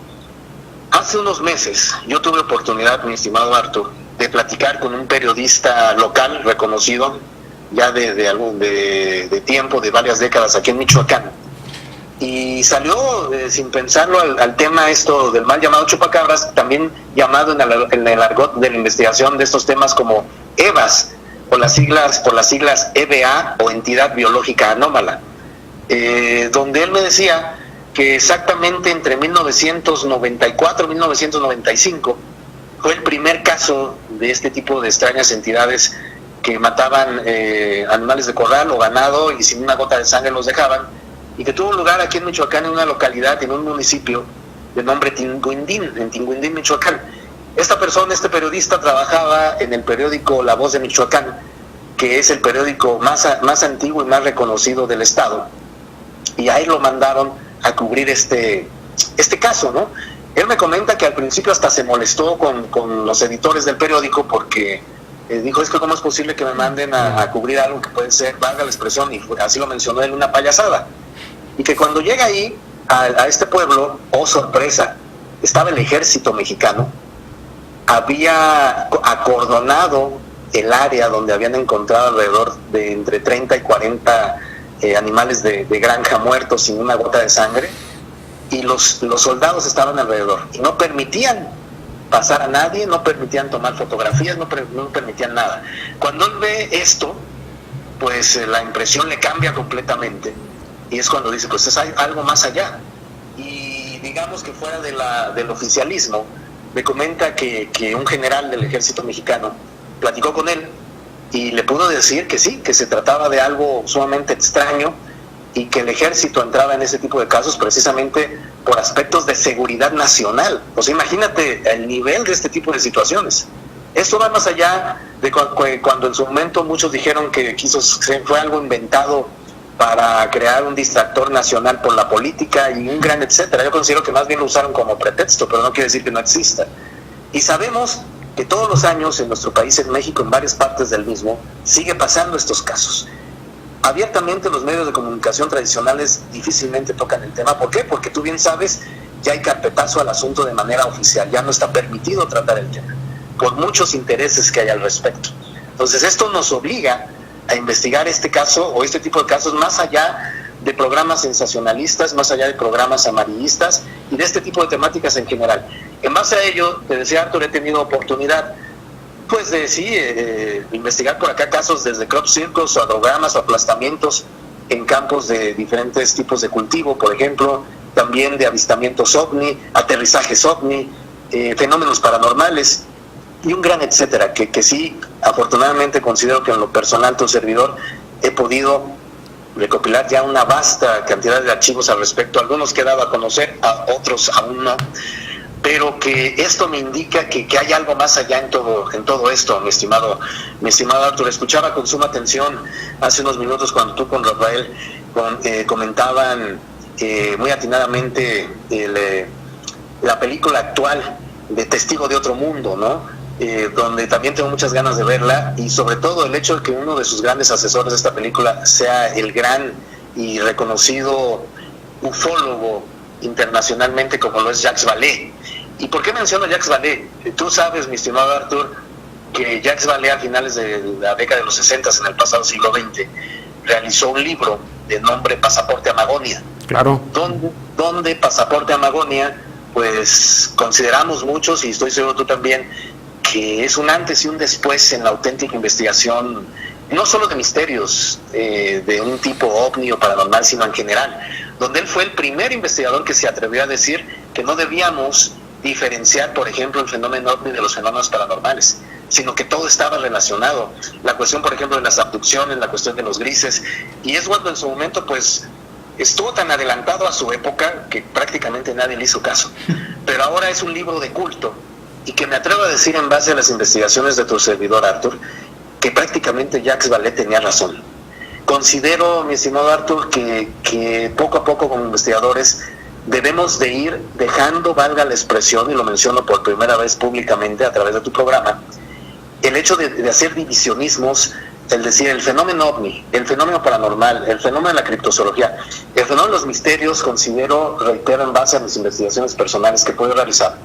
Hace unos meses yo tuve oportunidad, mi estimado Arthur, de platicar con un periodista local reconocido ya de tiempo, de varias décadas aquí en Michoacán, y salió sin pensarlo al tema esto del mal llamado chupacabras, también llamado en el argot de la investigación de estos temas como EVAs, por las siglas EBA o Entidad Biológica Anómala, donde él me decía que exactamente entre 1994 y 1995 fue el primer caso de este tipo de extrañas entidades que mataban animales de corral o ganado y sin una gota de sangre los dejaban, y que tuvo lugar aquí en Michoacán, en una localidad, en un municipio de nombre Tinguindín, en Tinguindín, Michoacán. Esta persona, este periodista, trabajaba en el periódico La Voz de Michoacán, que es el periódico más antiguo y más reconocido del estado, y a él lo mandaron a cubrir este caso, ¿no? Él me comenta que al principio hasta se molestó con los editores del periódico porque dijo, es que cómo es posible que me manden a cubrir algo que puede ser, valga la expresión, y así lo mencionó él, una payasada. Y que cuando llega ahí, a este pueblo, oh sorpresa, estaba el ejército mexicano, había acordonado el área donde habían encontrado alrededor de entre 30 y 40 animales de granja muertos sin una gota de sangre, y los soldados estaban alrededor y no permitían pasar a nadie, no permitían tomar fotografías, no permitían nada. Cuando él ve esto, pues la impresión le cambia completamente, y es cuando dice, pues es algo más allá. Y digamos que fuera del oficialismo, me comenta que un general del ejército mexicano platicó con él y le pudo decir que sí, que se trataba de algo sumamente extraño, y que el ejército entraba en ese tipo de casos precisamente por aspectos de seguridad nacional. O sea, imagínate el nivel de este tipo de situaciones. Esto va más allá de cuando en su momento muchos dijeron que fue algo inventado para crear un distractor nacional por la política y un gran etcétera. Yo considero que más bien lo usaron como pretexto, pero no quiere decir que no exista. Y sabemos que todos los años en nuestro país, en México, en varias partes del mismo, sigue pasando estos casos. Abiertamente los medios de comunicación tradicionales difícilmente tocan el tema. ¿Por qué? Porque tú bien sabes, ya hay carpetazo al asunto de manera oficial, ya no está permitido tratar el tema, por muchos intereses que hay al respecto. Entonces esto nos obliga a investigar este caso o este tipo de casos más allá de programas sensacionalistas, más allá de programas amarillistas y de este tipo de temáticas en general. En base a ello, te decía Arthur, he tenido oportunidad pues de investigar por acá casos desde crop circles o agrogramas o aplastamientos en campos de diferentes tipos de cultivo, por ejemplo, también de avistamientos ovni, aterrizajes ovni, fenómenos paranormales y un gran etcétera, que sí, afortunadamente considero que en lo personal, tu servidor, he podido recopilar ya una vasta cantidad de archivos al respecto, algunos que he dado a conocer, a otros aún no, pero que esto me indica que hay algo más allá en todo esto, mi estimado Arthur. Escuchaba con suma atención hace unos minutos cuando tú con Rafael comentaban muy atinadamente la película actual de Testigo de Otro Mundo, ¿no? Donde también tengo muchas ganas de verla, y sobre todo el hecho de que uno de sus grandes asesores de esta película sea el gran y reconocido ufólogo internacionalmente como lo es Jacques Vallée. ¿Y por qué menciono Jacques Vallée? Tú sabes, mi estimado Arthur, que Jacques Vallée a finales de la década de los 60, en el pasado siglo XX, realizó un libro de nombre Pasaporte a Magonia. Claro. Donde Pasaporte a Magonia, pues consideramos muchos, y estoy seguro tú también, que es un antes y un después en la auténtica investigación, no solo de misterios de un tipo ovni o paranormal, sino en general, donde él fue el primer investigador que se atrevió a decir que no debíamos diferenciar, por ejemplo, el fenómeno ovni de los fenómenos paranormales, sino que todo estaba relacionado. La cuestión, por ejemplo, de las abducciones, la cuestión de los grises, y es cuando en su momento, pues, estuvo tan adelantado a su época que prácticamente nadie le hizo caso. Pero ahora es un libro de culto, y que me atrevo a decir, en base a las investigaciones de tu servidor, Arthur, que prácticamente Jacques Vallée tenía razón. Considero, mi estimado Arthur, que poco a poco como investigadores debemos de ir dejando, valga la expresión, y lo menciono por primera vez públicamente a través de tu programa, el hecho de hacer divisionismos, el decir el fenómeno ovni, el fenómeno paranormal, el fenómeno de la criptozoología, el fenómeno de los misterios, considero, reitero, en base a mis investigaciones personales que puedo realizar,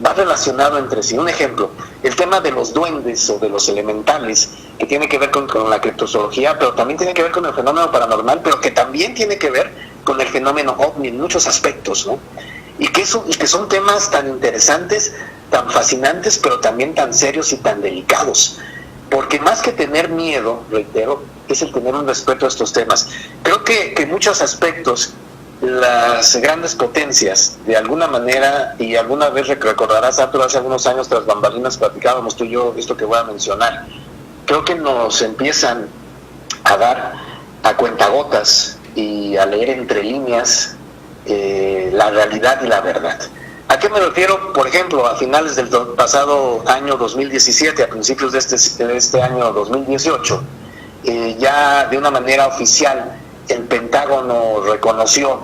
va relacionado entre sí. Un ejemplo, el tema de los duendes o de los elementales, que tiene que ver con la criptozoología, pero también tiene que ver con el fenómeno paranormal, pero que también tiene que ver con el fenómeno ovni en muchos aspectos, ¿no? Y que son temas tan interesantes, tan fascinantes, pero también tan serios y tan delicados. Porque más que tener miedo, reitero, es el tener un respeto a estos temas. Creo que en muchos aspectos las grandes potencias, de alguna manera, y alguna vez recordarás, Arthur, hace algunos años tras bambalinas platicábamos tú y yo esto que voy a mencionar, creo que nos empiezan a dar a cuentagotas y a leer entre líneas la realidad y la verdad. ¿A qué me refiero? Por ejemplo, a finales del pasado año 2017, a principios de este año 2018, ya de una manera oficial el Pentágono reconoció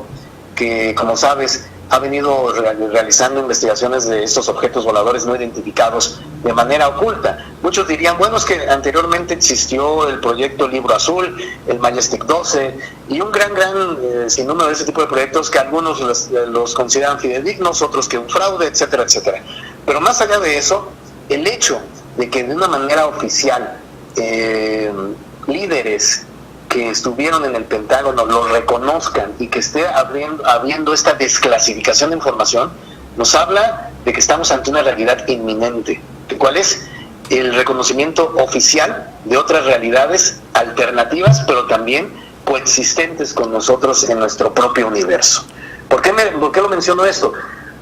que, como sabes, ha venido realizando investigaciones de estos objetos voladores no identificados de manera oculta. Muchos dirían, bueno, es que anteriormente existió el proyecto Libro Azul, el Majestic 12 y un gran sinnúmero de ese tipo de proyectos que algunos los consideran fidedignos, otros que un fraude, etcétera, etcétera. Pero más allá de eso, el hecho de que de una manera oficial líderes que estuvieron en el Pentágono lo reconozcan y que esté habiendo esta desclasificación de información, nos habla de que estamos ante una realidad inminente. ¿Cuál es? El reconocimiento oficial de otras realidades alternativas, pero también coexistentes con nosotros en nuestro propio universo. ¿Por qué lo menciono esto?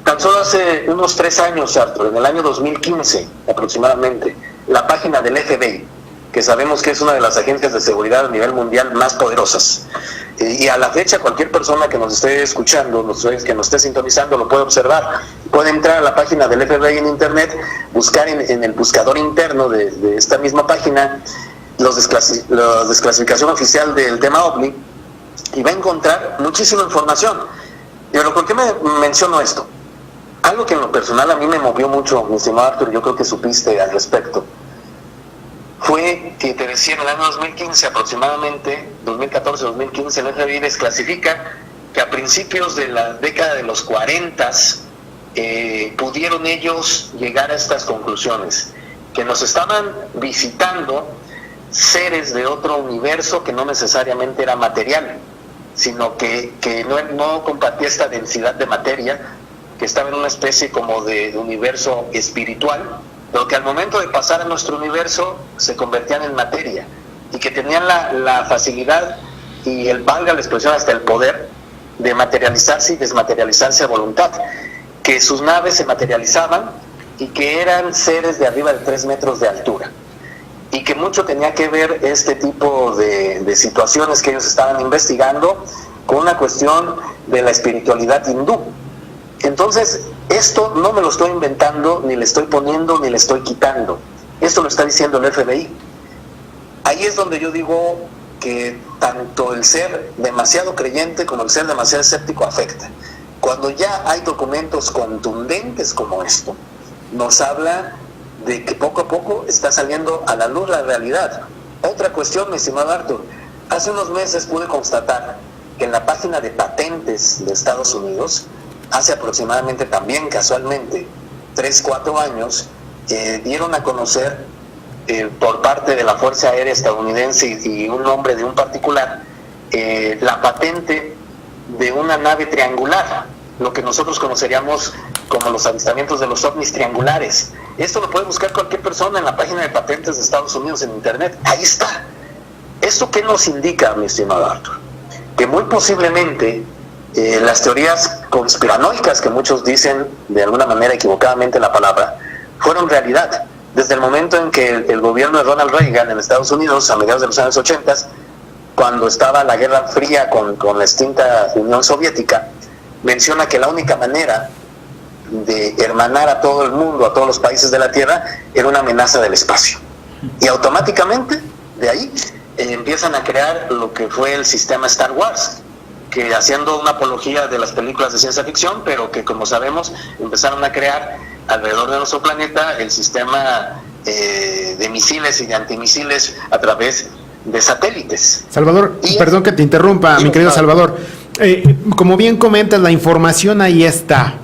Tan solo hace unos 3 años, Arthur, en el año 2015 aproximadamente, la página del FBI, que sabemos que es una de las agencias de seguridad a nivel mundial más poderosas. Y a la fecha cualquier persona que nos esté escuchando, que nos esté sintonizando, lo puede observar. Puede entrar a la página del FBI en internet, buscar en el buscador interno de esta misma página la desclasificación oficial del tema OVNI y va a encontrar muchísima información. Pero ¿por qué me menciono esto? Algo que en lo personal a mí me movió mucho, mi estimado Arthur, yo creo que supiste al respecto, fue que te decía en el año 2015 aproximadamente, 2014-2015, el FBI desclasifica que a principios de la década de los 40 pudieron ellos llegar a estas conclusiones, que nos estaban visitando seres de otro universo que no necesariamente era material, sino que no compartía esta densidad de materia, que estaba en una especie como de universo espiritual, pero que al momento de pasar a nuestro universo se convertían en materia y que tenían la facilidad y valga la expresión, hasta el poder de materializarse y desmaterializarse a voluntad, que sus naves se materializaban y que eran seres de arriba de 3 metros de altura y que mucho tenía que ver este tipo de situaciones que ellos estaban investigando con una cuestión de la espiritualidad hindú. Entonces, esto no me lo estoy inventando, ni le estoy poniendo, ni le estoy quitando. Esto lo está diciendo el FBI. Ahí es donde yo digo que tanto el ser demasiado creyente como el ser demasiado escéptico afecta. Cuando ya hay documentos contundentes como esto, nos habla de que poco a poco está saliendo a la luz la realidad. Otra cuestión, mi estimado Arthur, hace unos meses pude constatar que en la página de patentes de Estados Unidos, hace aproximadamente también casualmente 3-4 años, dieron a conocer por parte de la Fuerza Aérea estadounidense y un nombre de un particular, la patente de una nave triangular, lo que nosotros conoceríamos como los avistamientos de los ovnis triangulares. Esto lo puede buscar cualquier persona en la página de patentes de Estados Unidos en internet. Ahí está. ¿Esto qué nos indica, mi estimado Arthur? Que muy posiblemente las teorías conspiranoicas, que muchos dicen de alguna manera equivocadamente la palabra, fueron realidad. Desde el momento en que el gobierno de Ronald Reagan en Estados Unidos, a mediados de los años 80, cuando estaba la Guerra Fría con la extinta Unión Soviética, menciona que la única manera de hermanar a todo el mundo, a todos los países de la Tierra, era una amenaza del espacio. Y automáticamente, de ahí, empiezan a crear lo que fue el sistema Star Wars, que haciendo una apología de las películas de ciencia ficción, pero que, como sabemos, empezaron a crear alrededor de nuestro planeta el sistema de misiles y de antimisiles a través de satélites. Salvador, perdón que te interrumpa, mi querido Salvador. Como bien comentas, la información ahí está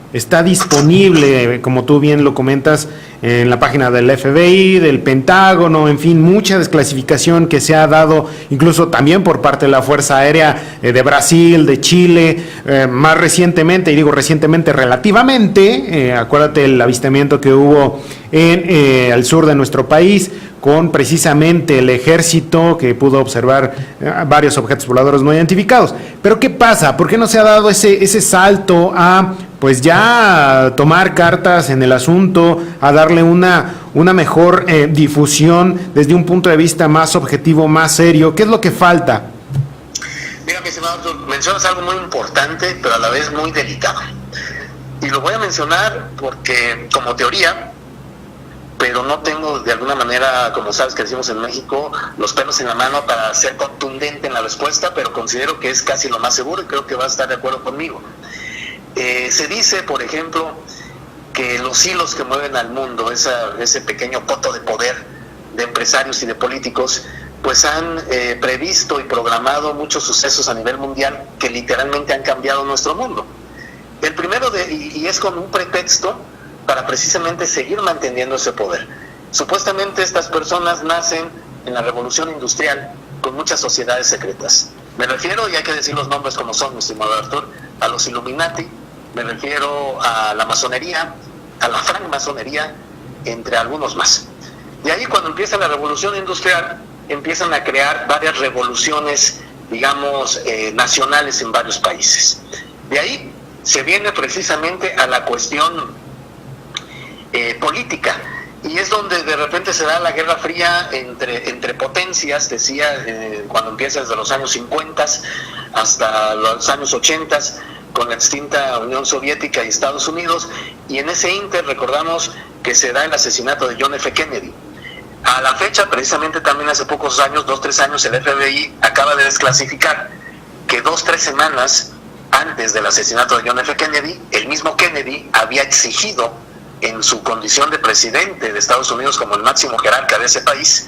disponible, como tú bien lo comentas, en la página del FBI, del Pentágono, en fin, mucha desclasificación que se ha dado, incluso también por parte de la Fuerza Aérea de Brasil, de Chile, más recientemente, y digo recientemente relativamente, acuérdate el avistamiento que hubo al sur de nuestro país, con precisamente el ejército que pudo observar varios objetos voladores no identificados. Pero ¿qué pasa? ¿Por qué no se ha dado ese salto a pues ya tomar cartas en el asunto, a darle una mejor difusión desde un punto de vista más objetivo, más serio? ¿Qué es lo que falta? Mira, mi estimado Artur, mencionas algo muy importante, pero a la vez muy delicado. Y lo voy a mencionar porque, como teoría, pero no tengo de alguna manera, como sabes que decimos en México, los pelos en la mano para ser contundente en la respuesta, pero considero que es casi lo más seguro y creo que vas a estar de acuerdo conmigo. Se dice, por ejemplo, que los hilos que mueven al mundo, ese pequeño coto de poder de empresarios y de políticos, pues han previsto y programado muchos sucesos a nivel mundial que literalmente han cambiado nuestro mundo. El primero, y es con un pretexto para precisamente seguir manteniendo ese poder. Supuestamente estas personas nacen en la revolución industrial con muchas sociedades secretas. Me refiero, y hay que decir los nombres como son, mi estimado Artur, a los Illuminati, me refiero a la masonería, a la francmasonería, entre algunos más. De ahí, cuando empieza la revolución industrial, empiezan a crear varias revoluciones, digamos, nacionales en varios países. De ahí se viene precisamente a la cuestión política, y es donde de repente se da la Guerra Fría entre potencias, decía, cuando empieza desde los años 50 hasta los años 80, con la extinta Unión Soviética y Estados Unidos, y en ese ínter recordamos que se da el asesinato de John F. Kennedy. A la fecha, precisamente también hace pocos años, 2-3 años, el FBI acaba de desclasificar que 2-3 semanas antes del asesinato de John F. Kennedy, el mismo Kennedy había exigido, en su condición de presidente de Estados Unidos como el máximo jerarca de ese país,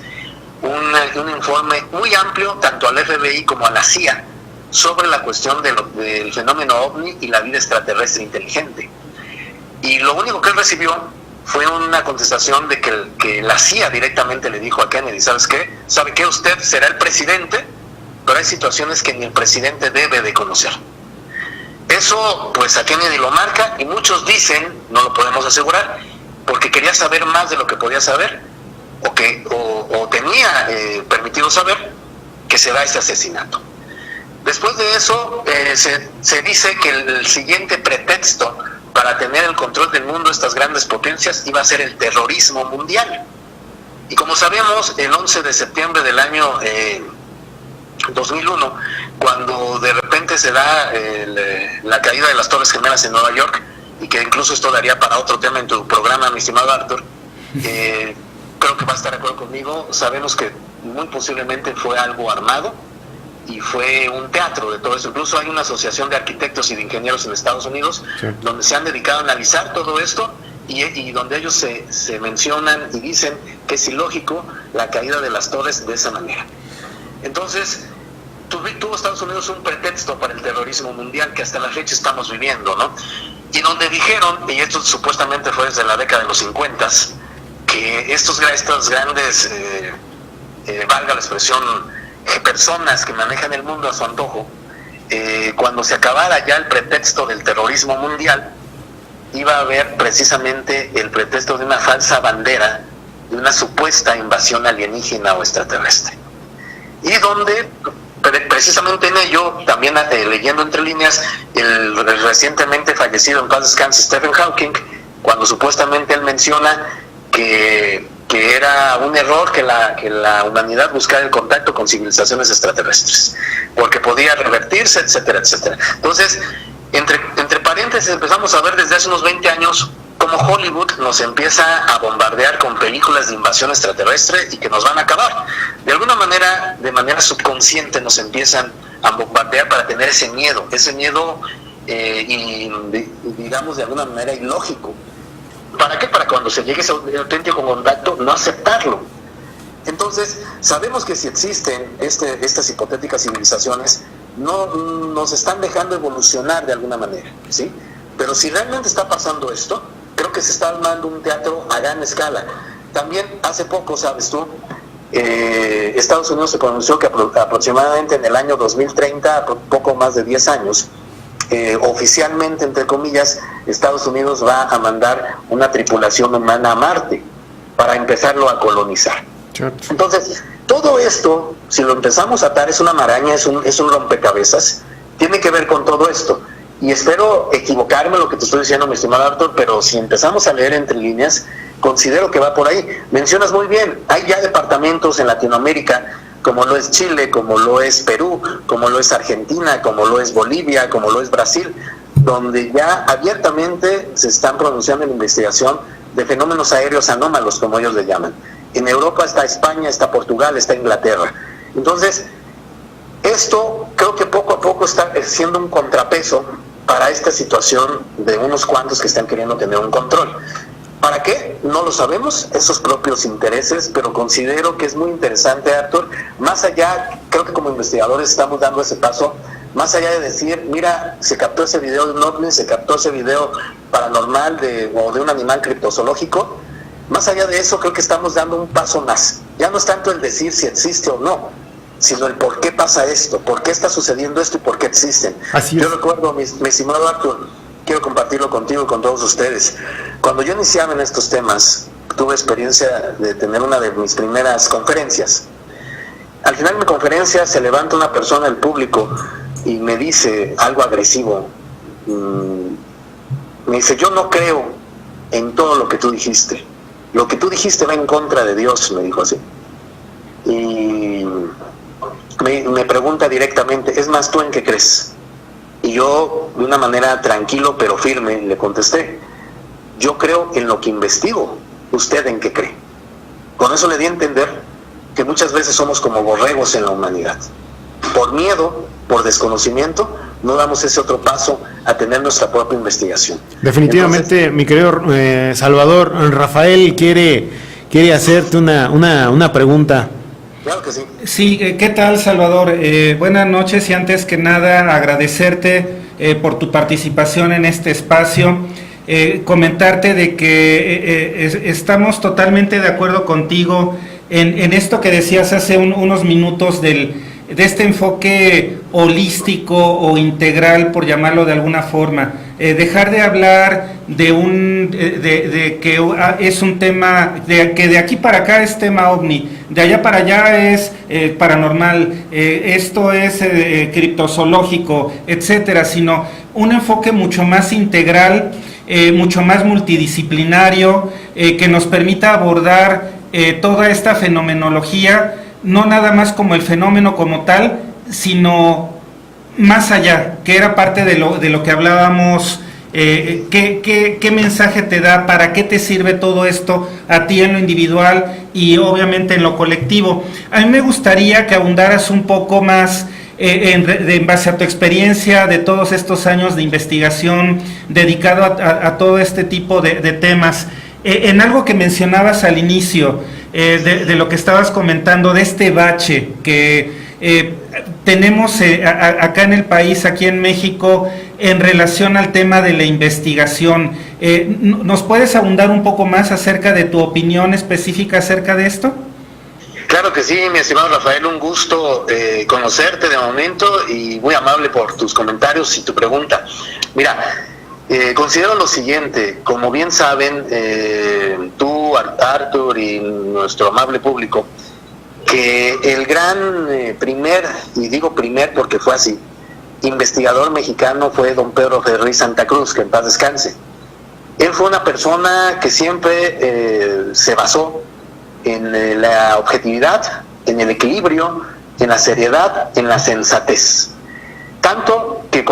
un informe muy amplio, tanto al FBI como a la CIA, sobre la cuestión del fenómeno OVNI y la vida extraterrestre inteligente. Y lo único que él recibió fue una contestación de que la CIA directamente le dijo a Kennedy: ¿sabes qué? ¿Sabe qué? Usted será el presidente, pero hay situaciones que ni el presidente debe de conocer. Eso, pues, a Kennedy lo marca, y muchos dicen, no lo podemos asegurar, porque quería saber más de lo que podía saber, o tenía permitido saber, que se da este asesinato. Después de eso, se dice que el siguiente pretexto para tener el control del mundo, estas grandes potencias, iba a ser el terrorismo mundial. Y como sabemos, el 11 de septiembre del año 2001, cuando de repente se da la caída de las Torres Gemelas en Nueva York, y que incluso esto daría para otro tema en tu programa, mi estimado Artur, creo que va a estar de acuerdo conmigo, sabemos que muy posiblemente fue algo armado, y fue un teatro de todo eso. Incluso hay una asociación de arquitectos y de ingenieros en Estados Unidos, sí, donde se han dedicado a analizar todo esto, y donde ellos se mencionan y dicen que es ilógico la caída de las torres de esa manera. Entonces, tuvo Estados Unidos un pretexto para el terrorismo mundial que hasta la fecha estamos viviendo, ¿no? Y donde dijeron, y esto supuestamente fue desde la década de los 50, que estos grandes, valga la expresión, personas que manejan el mundo a su antojo, cuando se acabara ya el pretexto del terrorismo mundial, iba a haber precisamente el pretexto de una falsa bandera de una supuesta invasión alienígena o extraterrestre. Y donde, precisamente en ello, también leyendo entre líneas, el recientemente fallecido, en paz descanse, Stephen Hawking, cuando supuestamente él menciona que era un error que la humanidad buscara el contacto con civilizaciones extraterrestres, porque podía revertirse, etcétera, etcétera. Entonces, entre paréntesis, empezamos a ver desde hace unos 20 años cómo Hollywood nos empieza a bombardear con películas de invasión extraterrestre y que nos van a acabar. De alguna manera, de manera subconsciente, nos empiezan a bombardear para tener ese miedo y digamos de alguna manera ilógico. ¿Para qué? Para cuando se llegue ese auténtico contacto, no aceptarlo. Entonces, sabemos que si existen estas hipotéticas civilizaciones, no nos están dejando evolucionar de alguna manera, ¿sí? Pero si realmente está pasando esto, creo que se está armando un teatro a gran escala. También hace poco, sabes tú, Estados Unidos se pronunció que aproximadamente en el año 2030, poco más de 10 años, oficialmente, entre comillas, Estados Unidos va a mandar una tripulación humana a Marte para empezarlo a colonizar. Entonces, todo esto, si lo empezamos a atar, es una maraña, es un rompecabezas, tiene que ver con todo esto. Y espero equivocarme en lo que te estoy diciendo, mi estimado Artur, pero si empezamos a leer entre líneas, considero que va por ahí. Mencionas muy bien, hay ya departamentos en Latinoamérica como lo es Chile, como lo es Perú, como lo es Argentina, como lo es Bolivia, como lo es Brasil, donde ya abiertamente se están pronunciando en investigación de fenómenos aéreos anómalos, como ellos le llaman. En Europa está España, está Portugal, está Inglaterra. Entonces, esto creo que poco a poco está siendo un contrapeso para esta situación de unos cuantos que están queriendo tener un control. ¿Para qué? No lo sabemos, esos propios intereses, pero considero que es muy interesante, Arthur, más allá, creo que como investigadores estamos dando ese paso, más allá de decir, mira, se captó ese video de un ovni, se captó ese video paranormal o de un animal criptozoológico, más allá de eso creo que estamos dando un paso más. Ya no es tanto el decir si existe o no, sino el por qué pasa esto, por qué está sucediendo esto y por qué existen. Así es. Yo recuerdo, mi estimado Arthur, quiero compartirlo contigo y con todos ustedes. Cuando yo iniciaba en estos temas, tuve experiencia de tener una de mis primeras conferencias. Al final de mi conferencia se levanta una persona del público y me dice algo agresivo. Me dice, yo no creo en todo lo que tú dijiste. Lo que tú dijiste va en contra de Dios, me dijo así. Y me pregunta directamente, es más, ¿tú en qué crees? Y yo, de una manera tranquilo pero firme, le contesté, yo creo en lo que investigo, ¿usted en qué cree? Con eso le di a entender que muchas veces somos como borregos en la humanidad. Por miedo, por desconocimiento, no damos ese otro paso a tener nuestra propia investigación. Definitivamente, entonces, mi querido Salvador, Rafael quiere hacerte una pregunta. Claro que sí. Sí, ¿qué tal, Salvador? Buenas noches y antes que nada agradecerte por tu participación en este espacio. Comentarte de que estamos totalmente de acuerdo contigo en esto que decías hace unos minutos de este enfoque holístico o integral, por llamarlo de alguna forma. Dejar de hablar de que es un tema, que de aquí para acá es tema ovni, de allá para allá es paranormal, esto es criptozoológico, etcétera, sino un enfoque mucho más integral, mucho más multidisciplinario, que nos permita abordar toda esta fenomenología, no nada más como el fenómeno como tal, sino más allá, que era parte de lo que hablábamos. ¿Qué mensaje te da? ¿Para qué te sirve todo esto a ti en lo individual y obviamente en lo colectivo? A mí me gustaría que abundaras un poco más en base a tu experiencia de todos estos años de investigación dedicado a todo este tipo de temas, en algo que mencionabas al inicio, de lo que estabas comentando, de este bache que tenemos acá en el país, aquí en México, en relación al tema de la investigación. ¿Nos puedes abundar un poco más acerca de tu opinión específica acerca de esto? Claro que sí, mi estimado Rafael, un gusto conocerte de momento y muy amable por tus comentarios y tu pregunta. Mira, considero lo siguiente, como bien saben, tú, Arthur y nuestro amable público, que el gran y digo primer porque fue así, investigador mexicano fue don Pedro Ferriz Santa Cruz, que en paz descanse. Él fue una persona que siempre se basó en la objetividad, en el equilibrio, en la seriedad, en la sensatez. Tanto que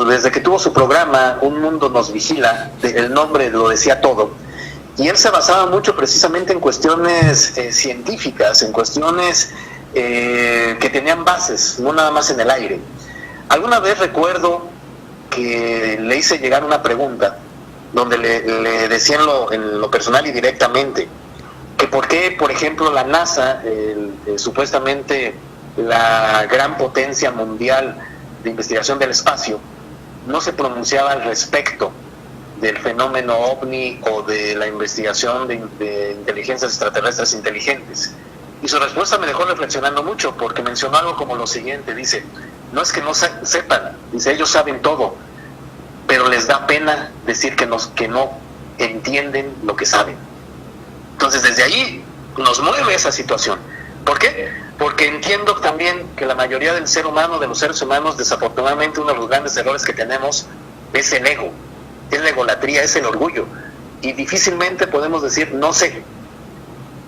desde que tuvo su programa Un Mundo Nos Vigila, el nombre lo decía todo, y él se basaba mucho precisamente en cuestiones científicas, en cuestiones que tenían bases, no nada más en el aire. Alguna vez recuerdo que le hice llegar una pregunta donde le decía en lo personal y directamente que por qué, por ejemplo, la NASA, supuestamente la gran potencia mundial de investigación del espacio, no se pronunciaba al respecto del fenómeno ovni o de la investigación de inteligencias extraterrestres inteligentes. Y su respuesta me dejó reflexionando mucho, porque mencionó algo como lo siguiente, dice, no es que no sepan, dice, ellos saben todo, pero les da pena decir que no entienden lo que saben. Entonces desde ahí nos mueve esa situación. ¿Por qué? Porque entiendo también que la mayoría de los seres humanos, desafortunadamente uno de los grandes errores que tenemos es el ego, es la egolatría, es el orgullo. Y difícilmente podemos decir, no sé,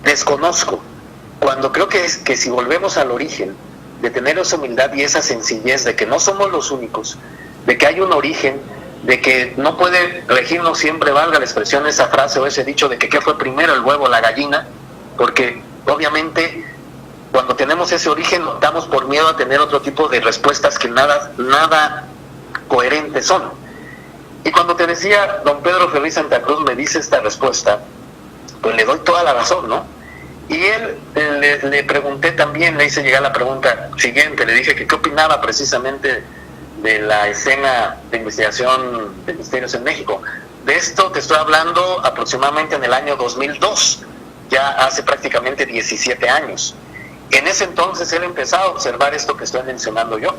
desconozco, cuando creo que si volvemos al origen, de tener esa humildad y esa sencillez de que no somos los únicos, de que hay un origen, de que no puede regirnos siempre, valga la expresión, esa frase o ese dicho de que qué fue primero, el huevo o la gallina, porque obviamente cuando tenemos ese origen optamos por miedo a tener otro tipo de respuestas que nada coherentes son. Y cuando te decía don Pedro Ferriz Santa Cruz me dice esta respuesta, pues le doy toda la razón, ¿no? Y él le pregunté también, le hice llegar la pregunta siguiente, le dije que qué opinaba precisamente de la escena de investigación de misterios en México. De esto te estoy hablando aproximadamente en el año 2002, ya hace prácticamente 17 años. En ese entonces él empezaba a observar esto que estoy mencionando yo.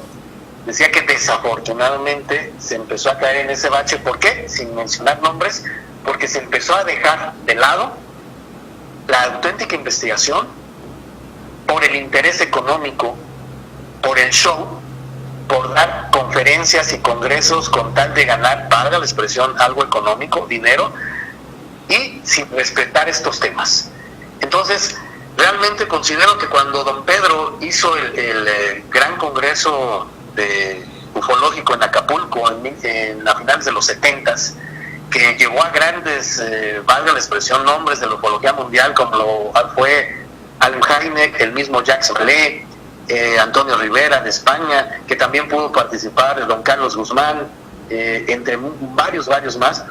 Decía que desafortunadamente se empezó a caer en ese bache. ¿Por qué? Sin mencionar nombres, porque se empezó a dejar de lado la auténtica investigación por el interés económico, por el show, por dar conferencias y congresos con tal de ganar, valga la expresión, algo económico, dinero, y sin respetar estos temas. Entonces, realmente considero que cuando don Pedro hizo el gran congreso ufológico en Acapulco a finales de los 70s, que llevó a grandes, valga la expresión, nombres de la ufología mundial, como lo fue Allen Hynek, el mismo Jacques Vallée, Antonio Rivera de España, que también pudo participar, don Carlos Guzmán, entre varios más,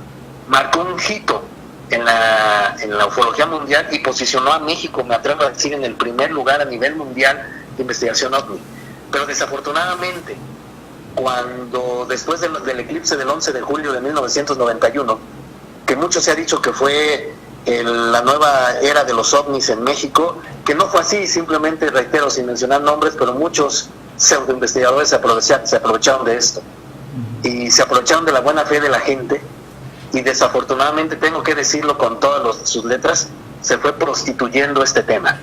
marcó un hito en la ufología mundial y posicionó a México, me atrevo a decir, en el primer lugar a nivel mundial de investigación OVNI. Pero desafortunadamente, cuando después del eclipse del 11 de julio de 1991, que mucho se ha dicho que fue la nueva era de los ovnis en México, que no fue así, simplemente reitero, sin mencionar nombres, pero muchos pseudoinvestigadores se aprovecharon de esto, y se aprovecharon de la buena fe de la gente, y desafortunadamente, tengo que decirlo con todas sus letras, se fue prostituyendo este tema,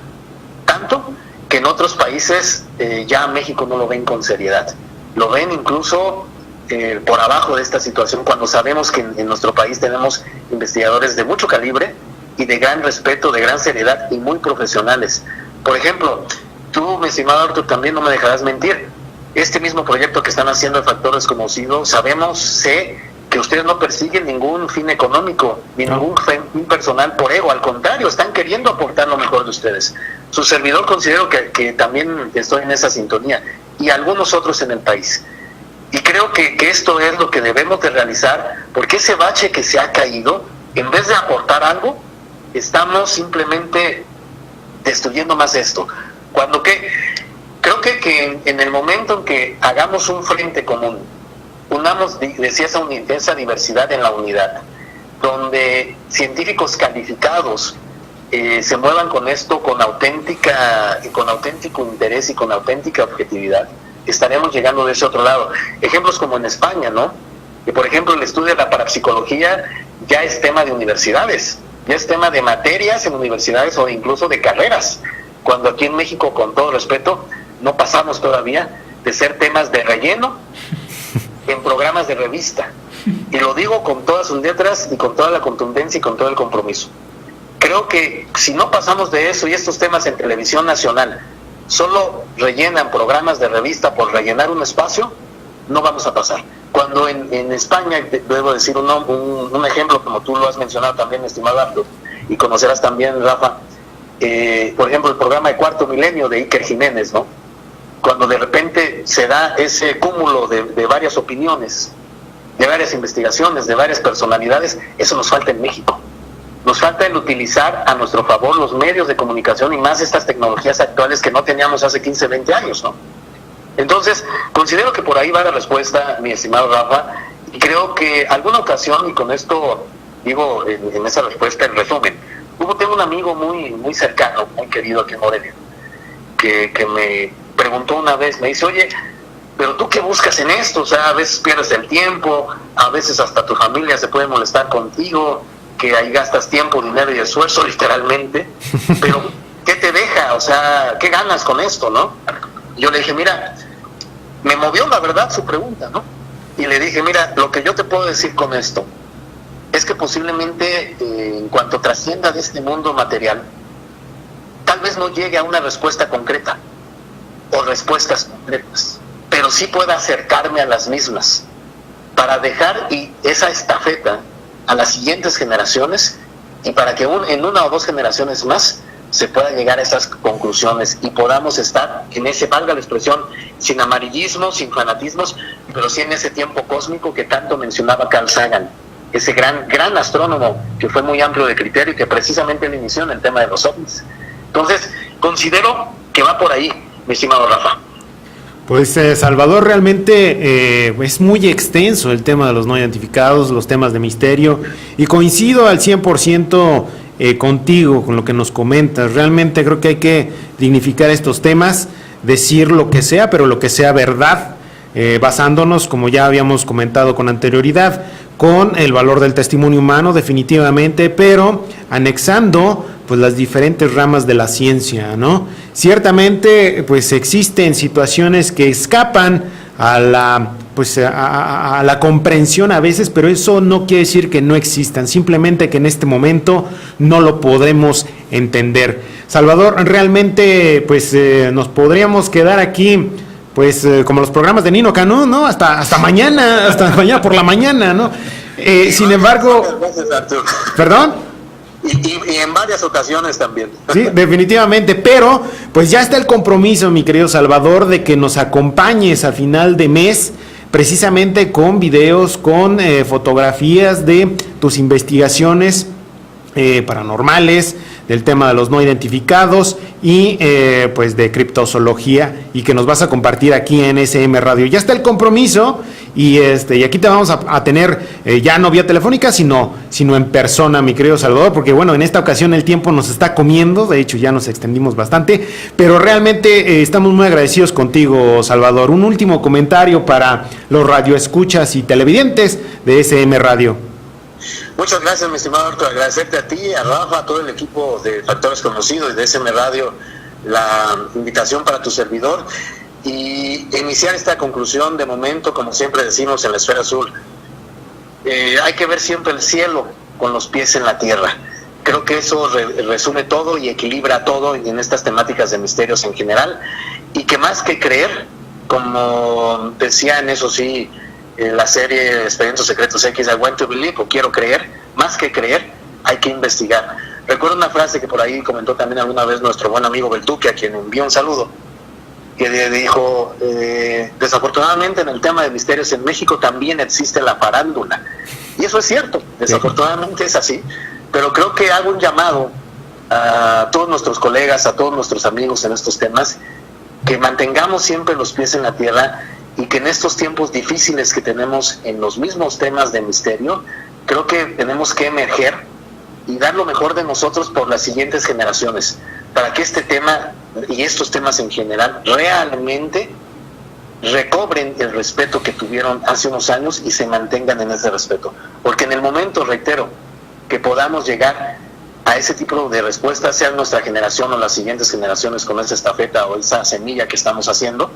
tanto que en otros países ya México no lo ven con seriedad, lo ven incluso por abajo de esta situación, cuando sabemos que en nuestro país tenemos investigadores de mucho calibre y de gran respeto, de gran seriedad y muy profesionales. Por ejemplo, tú, mi estimado Arturo, también no me dejarás mentir, este mismo proyecto que están haciendo el Factor Desconocido, sé que ustedes no persiguen ningún fin económico, ni ningún fin personal por ego, al contrario, están queriendo aportar lo mejor de ustedes. Su servidor considero que también estoy en esa sintonía, y algunos otros en el país. Y creo que esto es lo que debemos de realizar, porque ese bache que se ha caído, en vez de aportar algo, estamos simplemente destruyendo más esto. Creo que en el momento en que hagamos un frente común, unamos, decía, esa diversidad en la unidad, donde científicos calificados se muevan con esto con auténtico interés y con auténtica objetividad, estaremos llegando de ese otro lado. Ejemplos como en España, ¿no? Que por ejemplo el estudio de la parapsicología ya es tema de universidades, ya es tema de materias en universidades o incluso de carreras, cuando aquí en México, con todo respeto, no pasamos todavía de ser temas de relleno en programas de revista. Y lo digo con todas sus letras y con toda la contundencia y con todo el compromiso. Creo que si no pasamos de eso, y estos temas en televisión nacional solo rellenan programas de revista por rellenar un espacio, no vamos a pasar. Cuando en España, debo decir un ejemplo, como tú lo has mencionado también, estimado Arturo, y conocerás también, Rafa, por ejemplo, el programa de Cuarto Milenio de Iker Jiménez, ¿no? Cuando de repente se da ese cúmulo de varias opiniones, de varias investigaciones, de varias personalidades, eso nos falta en México. Nos falta el utilizar a nuestro favor los medios de comunicación y más estas tecnologías actuales que no teníamos hace 15, 20 años, ¿no? Entonces, considero que por ahí va la respuesta, mi estimado Rafa, y creo que alguna ocasión, y con esto digo en esa respuesta, en resumen, tengo un amigo muy cercano, muy querido aquí en Morelia, que me preguntó una vez, me dice, oye, pero tú qué buscas en esto, o sea, a veces pierdes el tiempo, a veces hasta tu familia se puede molestar contigo, que ahí gastas tiempo, dinero y esfuerzo literalmente, pero ¿qué te deja? O sea, ¿qué ganas con esto, no? Yo le dije, mira, me movió la verdad su pregunta, ¿no? Y le dije, mira, lo que yo te puedo decir con esto es que posiblemente en cuanto trascienda de este mundo material, tal vez vez no llegue a una respuesta concreta o respuestas concretas, pero sí pueda acercarme a las mismas para dejar esa estafeta a las siguientes generaciones y para que en una o dos generaciones más se pueda llegar a esas conclusiones y podamos estar en ese, valga la expresión, sin amarillismo, sin fanatismos, pero sí en ese tiempo cósmico que tanto mencionaba Carl Sagan, ese gran astrónomo que fue muy amplio de criterio y que precisamente él inició en el tema de los ovnis. Entonces, considero que va por ahí, mi estimado Rafa. Pues Salvador, realmente es muy extenso el tema de los no identificados, los temas de misterio, y coincido al 100% contigo, con lo que nos comentas. Realmente creo que hay que dignificar estos temas, decir lo que sea, pero lo que sea verdad, basándonos, como ya habíamos comentado con anterioridad, con el valor del testimonio humano definitivamente, pero anexando pues las diferentes ramas de la ciencia, ¿no? Ciertamente pues existen situaciones que escapan a la comprensión a veces, pero eso no quiere decir que no existan, simplemente que en este momento no lo podremos entender. Salvador, realmente pues nos podríamos quedar aquí pues como los programas de Nino Canún, ¿no? Hasta mañana por la mañana, ¿no? Sin embargo, ¿perdón? Y en varias ocasiones también. Sí, definitivamente, pero pues ya está el compromiso, mi querido Salvador, de que nos acompañes a final de mes, precisamente con videos, con fotografías de tus investigaciones paranormales, del tema de los no identificados y pues de criptozoología, y que nos vas a compartir aquí en SM Radio. Ya está el compromiso y aquí te vamos a tener ya no vía telefónica, sino en persona, mi querido Salvador, porque bueno, en esta ocasión el tiempo nos está comiendo, de hecho ya nos extendimos bastante, pero realmente estamos muy agradecidos contigo, Salvador. Un último comentario para los radioescuchas y televidentes de SM Radio. Muchas gracias, mi estimado Arturo. Agradecerte a ti, a Rafa, a todo el equipo de Factores Conocidos y de SM Radio la invitación para tu servidor y iniciar esta conclusión de momento, como siempre decimos en la Esfera Azul. Hay que ver siempre el cielo con los pies en la tierra. Creo que eso resume todo y equilibra todo en estas temáticas de misterios en general, y que más que creer, como decía en eso sí, la serie Expedientes Secretos X, I want to believe, o quiero creer, más que creer, hay que investigar. Recuerdo una frase que por ahí comentó también alguna vez nuestro buen amigo Beltuque, a quien envió un saludo, que dijo, desafortunadamente en el tema de misterios en México también existe la farándula. Y eso es cierto, desafortunadamente es así, pero creo que hago un llamado a todos nuestros colegas, a todos nuestros amigos en estos temas, que mantengamos siempre los pies en la tierra, y que en estos tiempos difíciles que tenemos en los mismos temas de misterio, creo que tenemos que emerger y dar lo mejor de nosotros por las siguientes generaciones, para que este tema y estos temas en general realmente recobren el respeto que tuvieron hace unos años y se mantengan en ese respeto. Porque en el momento, reitero, que podamos llegar a ese tipo de respuestas, sea nuestra generación o las siguientes generaciones, con esa estafeta o esa semilla que estamos haciendo,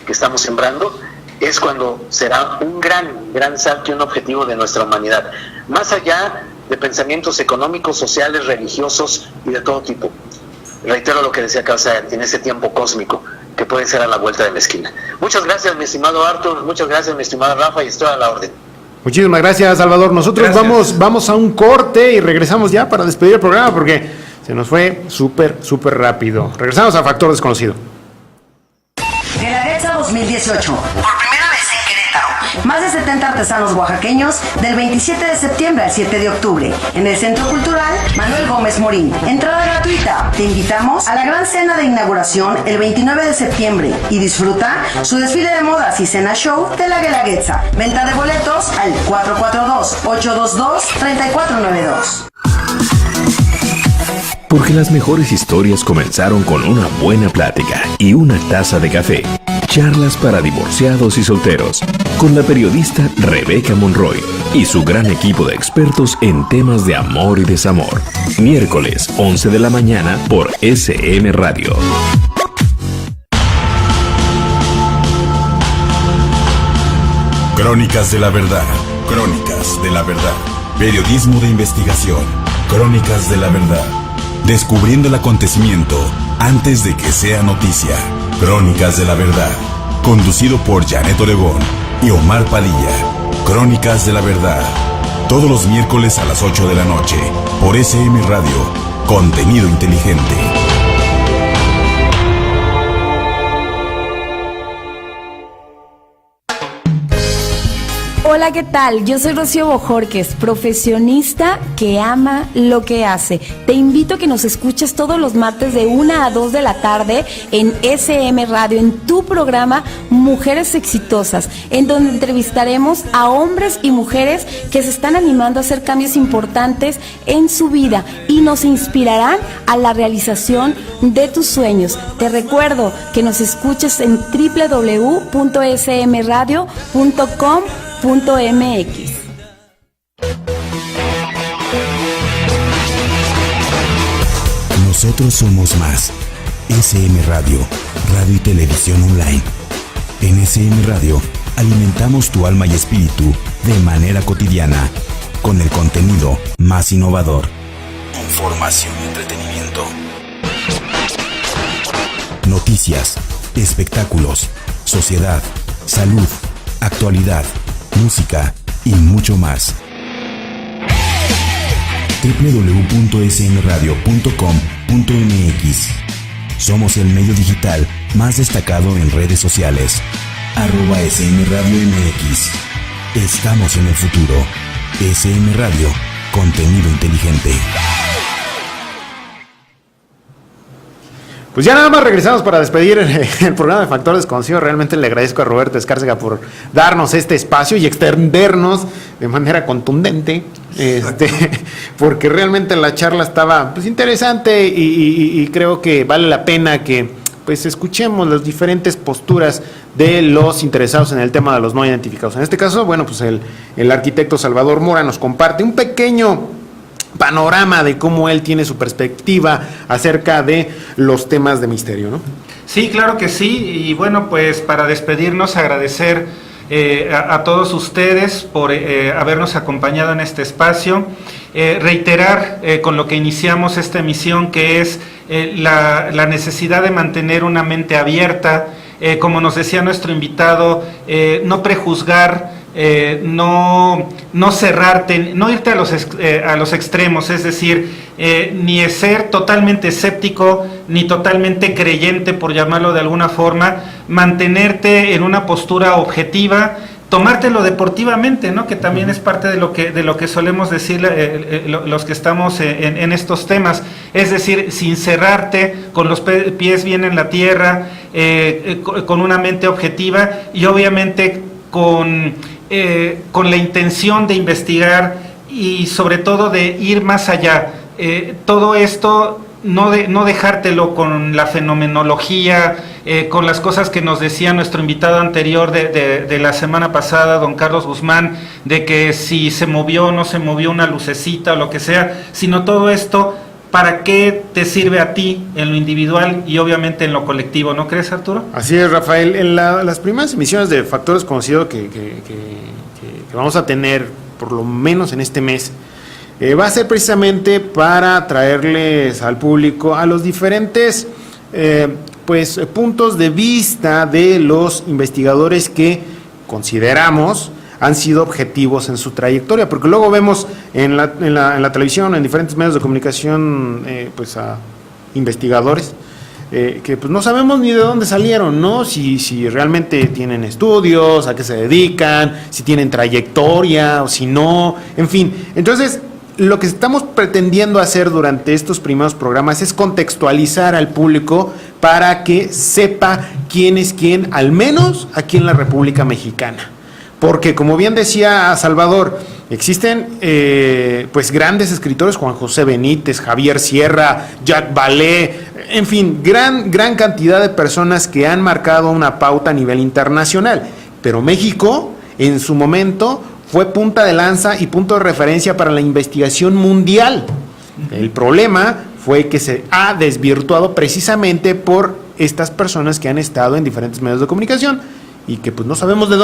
que estamos sembrando, es cuando será un gran salto y un objetivo de nuestra humanidad, más allá de pensamientos económicos, sociales, religiosos y de todo tipo. Reitero lo que decía Carl Sagan, en ese tiempo cósmico que puede ser a la vuelta de la esquina. Muchas gracias, mi estimado Arthur, muchas gracias, mi estimado Rafa, y estoy a la orden. Muchísimas gracias, Salvador. Nosotros vamos a un corte y regresamos ya para despedir el programa, porque se nos fue súper rápido. Regresamos a Factor Desconocido. Guelaguetza 2018. Por primera vez en Querétaro. Más de 70 artesanos oaxaqueños del 27 de septiembre al 7 de octubre. En el Centro Cultural Manuel Gómez Morín. Entrada gratuita. Te invitamos a la gran cena de inauguración el 29 de septiembre. Y disfruta su desfile de modas y cena show de la Guelaguetza. Venta de boletos al 442-822-3492. Porque las mejores historias comenzaron con una buena plática y una taza de café. Charlas para divorciados y solteros, con la periodista Rebeca Monroy y su gran equipo de expertos en temas de amor y desamor. Miércoles, 11 de la mañana por SM Radio. Crónicas de la verdad. Crónicas de la verdad. Periodismo de investigación. Crónicas de la verdad. descubriendo el acontecimiento antes de que sea noticia. Crónicas de la Verdad, conducido por Janet Oregón y Omar Padilla. Crónicas de la Verdad, todos los miércoles a las 8 de la noche, por SM Radio, contenido inteligente. Hola, ¿qué tal? Yo soy Rocío Bojorquez, profesionista que ama lo que hace. Te invito a que nos escuches todos los martes de 1 a 2 de la tarde en SM Radio, en tu programa Mujeres Exitosas, en donde entrevistaremos a hombres y mujeres que se están animando a hacer cambios importantes en su vida y nos inspirarán a la realización de tus sueños. Te recuerdo que nos escuches en www.smradio.com.mx. Nosotros somos más. SM Radio, radio y televisión online. En SM Radio alimentamos tu alma y espíritu de manera cotidiana con el contenido más innovador. Información y entretenimiento. Noticias, espectáculos, sociedad, salud, actualidad, música y mucho más. www.smradio.com.mx. Somos el medio digital más destacado en redes sociales. @SMRadioMX. Estamos en el futuro. SM Radio, contenido inteligente. Pues ya nada más regresamos para despedir el programa de Factor Desconocido. Realmente le agradezco a Roberto Escárcega por darnos este espacio y extendernos de manera contundente, porque realmente la charla estaba pues interesante y creo que vale la pena que pues escuchemos las diferentes posturas de los interesados en el tema de los no identificados. En este caso, bueno, pues el arquitecto Salvador Mora nos comparte un pequeño panorama de cómo él tiene su perspectiva acerca de los temas de misterio, ¿no? Sí, claro que sí, y bueno, pues para despedirnos, agradecer a todos ustedes por habernos acompañado en este espacio, reiterar con lo que iniciamos esta emisión, que es la necesidad de mantener una mente abierta, como nos decía nuestro invitado, no prejuzgar, no cerrarte, no irte a los extremos, es decir, ni ser totalmente escéptico, ni totalmente creyente, por llamarlo de alguna forma, mantenerte en una postura objetiva, tomártelo deportivamente, ¿no? Que también es parte de lo que solemos decir los que estamos en estos temas, es decir, sin cerrarte, con los pies bien en la tierra, con una mente objetiva y obviamente con la intención de investigar y sobre todo de ir más allá. Todo esto no dejártelo con la fenomenología, con las cosas que nos decía nuestro invitado anterior de la semana pasada, don Carlos Guzmán, de que si se movió o no se movió una lucecita o lo que sea, sino todo esto, ¿para qué te sirve a ti en lo individual y obviamente en lo colectivo? ¿No crees, Arturo? Así es, Rafael. En las primeras emisiones de Factor Desconocido que vamos a tener, por lo menos en este mes, va a ser precisamente para traerles al público a los diferentes puntos de vista de los investigadores que consideramos han sido objetivos en su trayectoria, porque luego vemos en la televisión, en diferentes medios de comunicación, a investigadores que pues no sabemos ni de dónde salieron, ¿no? Si realmente tienen estudios, a qué se dedican, si tienen trayectoria o si no, en fin. Entonces, lo que estamos pretendiendo hacer durante estos primeros programas es contextualizar al público para que sepa quién es quién, al menos aquí en la República Mexicana. Porque, como bien decía Salvador, existen grandes escritores, Juan José Benítez, Javier Sierra, Jacques Vallée, en fin, gran cantidad de personas que han marcado una pauta a nivel internacional. Pero México, en su momento, fue punta de lanza y punto de referencia para la investigación mundial. El problema fue que se ha desvirtuado precisamente por estas personas que han estado en diferentes medios de comunicación y que pues no sabemos de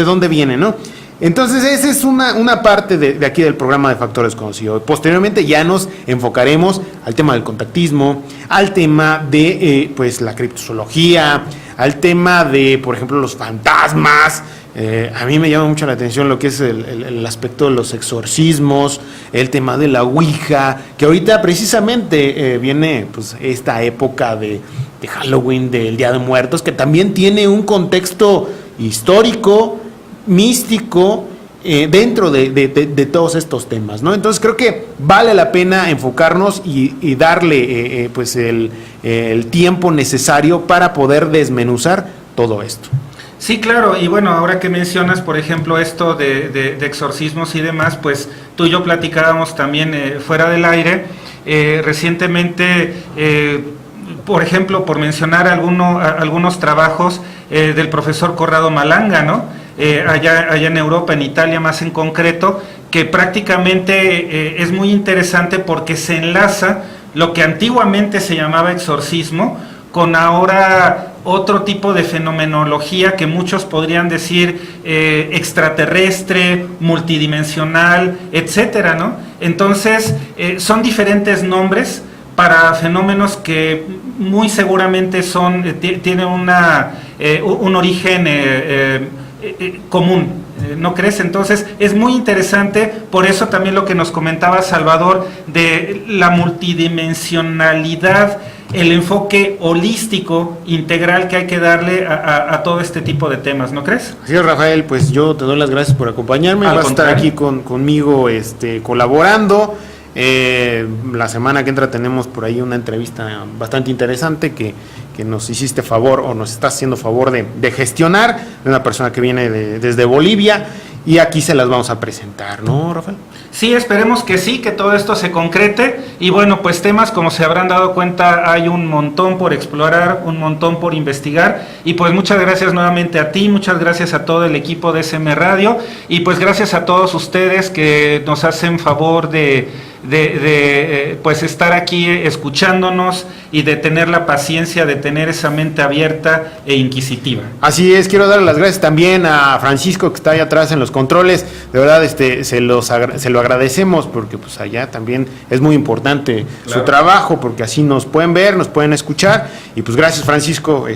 dónde vienen, ¿no? Entonces esa es una parte de aquí del programa de Factor Desconocido. Posteriormente ya nos enfocaremos al tema del contactismo, al tema de pues la criptozoología, al tema de, por ejemplo, los fantasmas. A mí me llama mucho la atención lo que es el aspecto de los exorcismos, el tema de la Ouija, que ahorita precisamente viene pues esta época de Halloween, del Día de Muertos, que también tiene un contexto histórico, místico, dentro de todos estos temas, ¿no? Entonces creo que vale la pena enfocarnos y darle pues el tiempo necesario para poder desmenuzar todo esto. Sí, claro, y bueno, ahora que mencionas, por ejemplo, esto de exorcismos y demás, pues tú y yo platicábamos también fuera del aire, recientemente, por ejemplo, por mencionar algunos trabajos del profesor Corrado Malanga, ¿no? Allá en Europa, en Italia más en concreto, que prácticamente es muy interesante porque se enlaza lo que antiguamente se llamaba exorcismo con ahora otro tipo de fenomenología que muchos podrían decir extraterrestre, multidimensional, etcétera, ¿no? Entonces, son diferentes nombres para fenómenos que muy seguramente tienen un origen común, ¿no crees? Entonces es muy interesante, por eso también lo que nos comentaba Salvador de la multidimensionalidad, el enfoque holístico, integral que hay que darle a todo este tipo de temas, ¿no crees? Así es, Rafael, pues yo te doy las gracias por acompañarme, vas a estar aquí conmigo colaborando. La semana que entra tenemos por ahí una entrevista bastante interesante que nos hiciste favor o nos estás haciendo favor de gestionar, de una persona que viene desde Bolivia, y aquí se las vamos a presentar, ¿no, Rafael? Sí, esperemos que sí, que todo esto se concrete, y bueno, pues temas, como se habrán dado cuenta, hay un montón por explorar, un montón por investigar, y pues muchas gracias nuevamente a ti, muchas gracias a todo el equipo de SM Radio, y pues gracias a todos ustedes que nos hacen favor de pues estar aquí escuchándonos y de tener la paciencia de tener esa mente abierta e inquisitiva. Así es, quiero dar las gracias también a Francisco que está ahí atrás en los controles, de verdad se lo agradecemos porque pues allá también es muy importante su trabajo, porque así nos pueden ver, nos pueden escuchar, y pues gracias Francisco,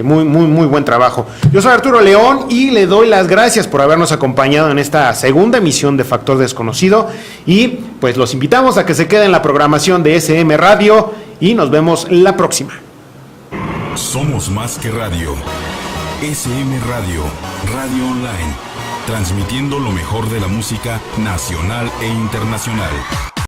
muy buen trabajo. Yo soy Arturo León y le doy las gracias por habernos acompañado en esta segunda emisión de Factor Desconocido, y pues los invitamos a que se queden en la programación de SM Radio y nos vemos la próxima. Somos más que radio. SM Radio, radio online, transmitiendo lo mejor de la música nacional e internacional.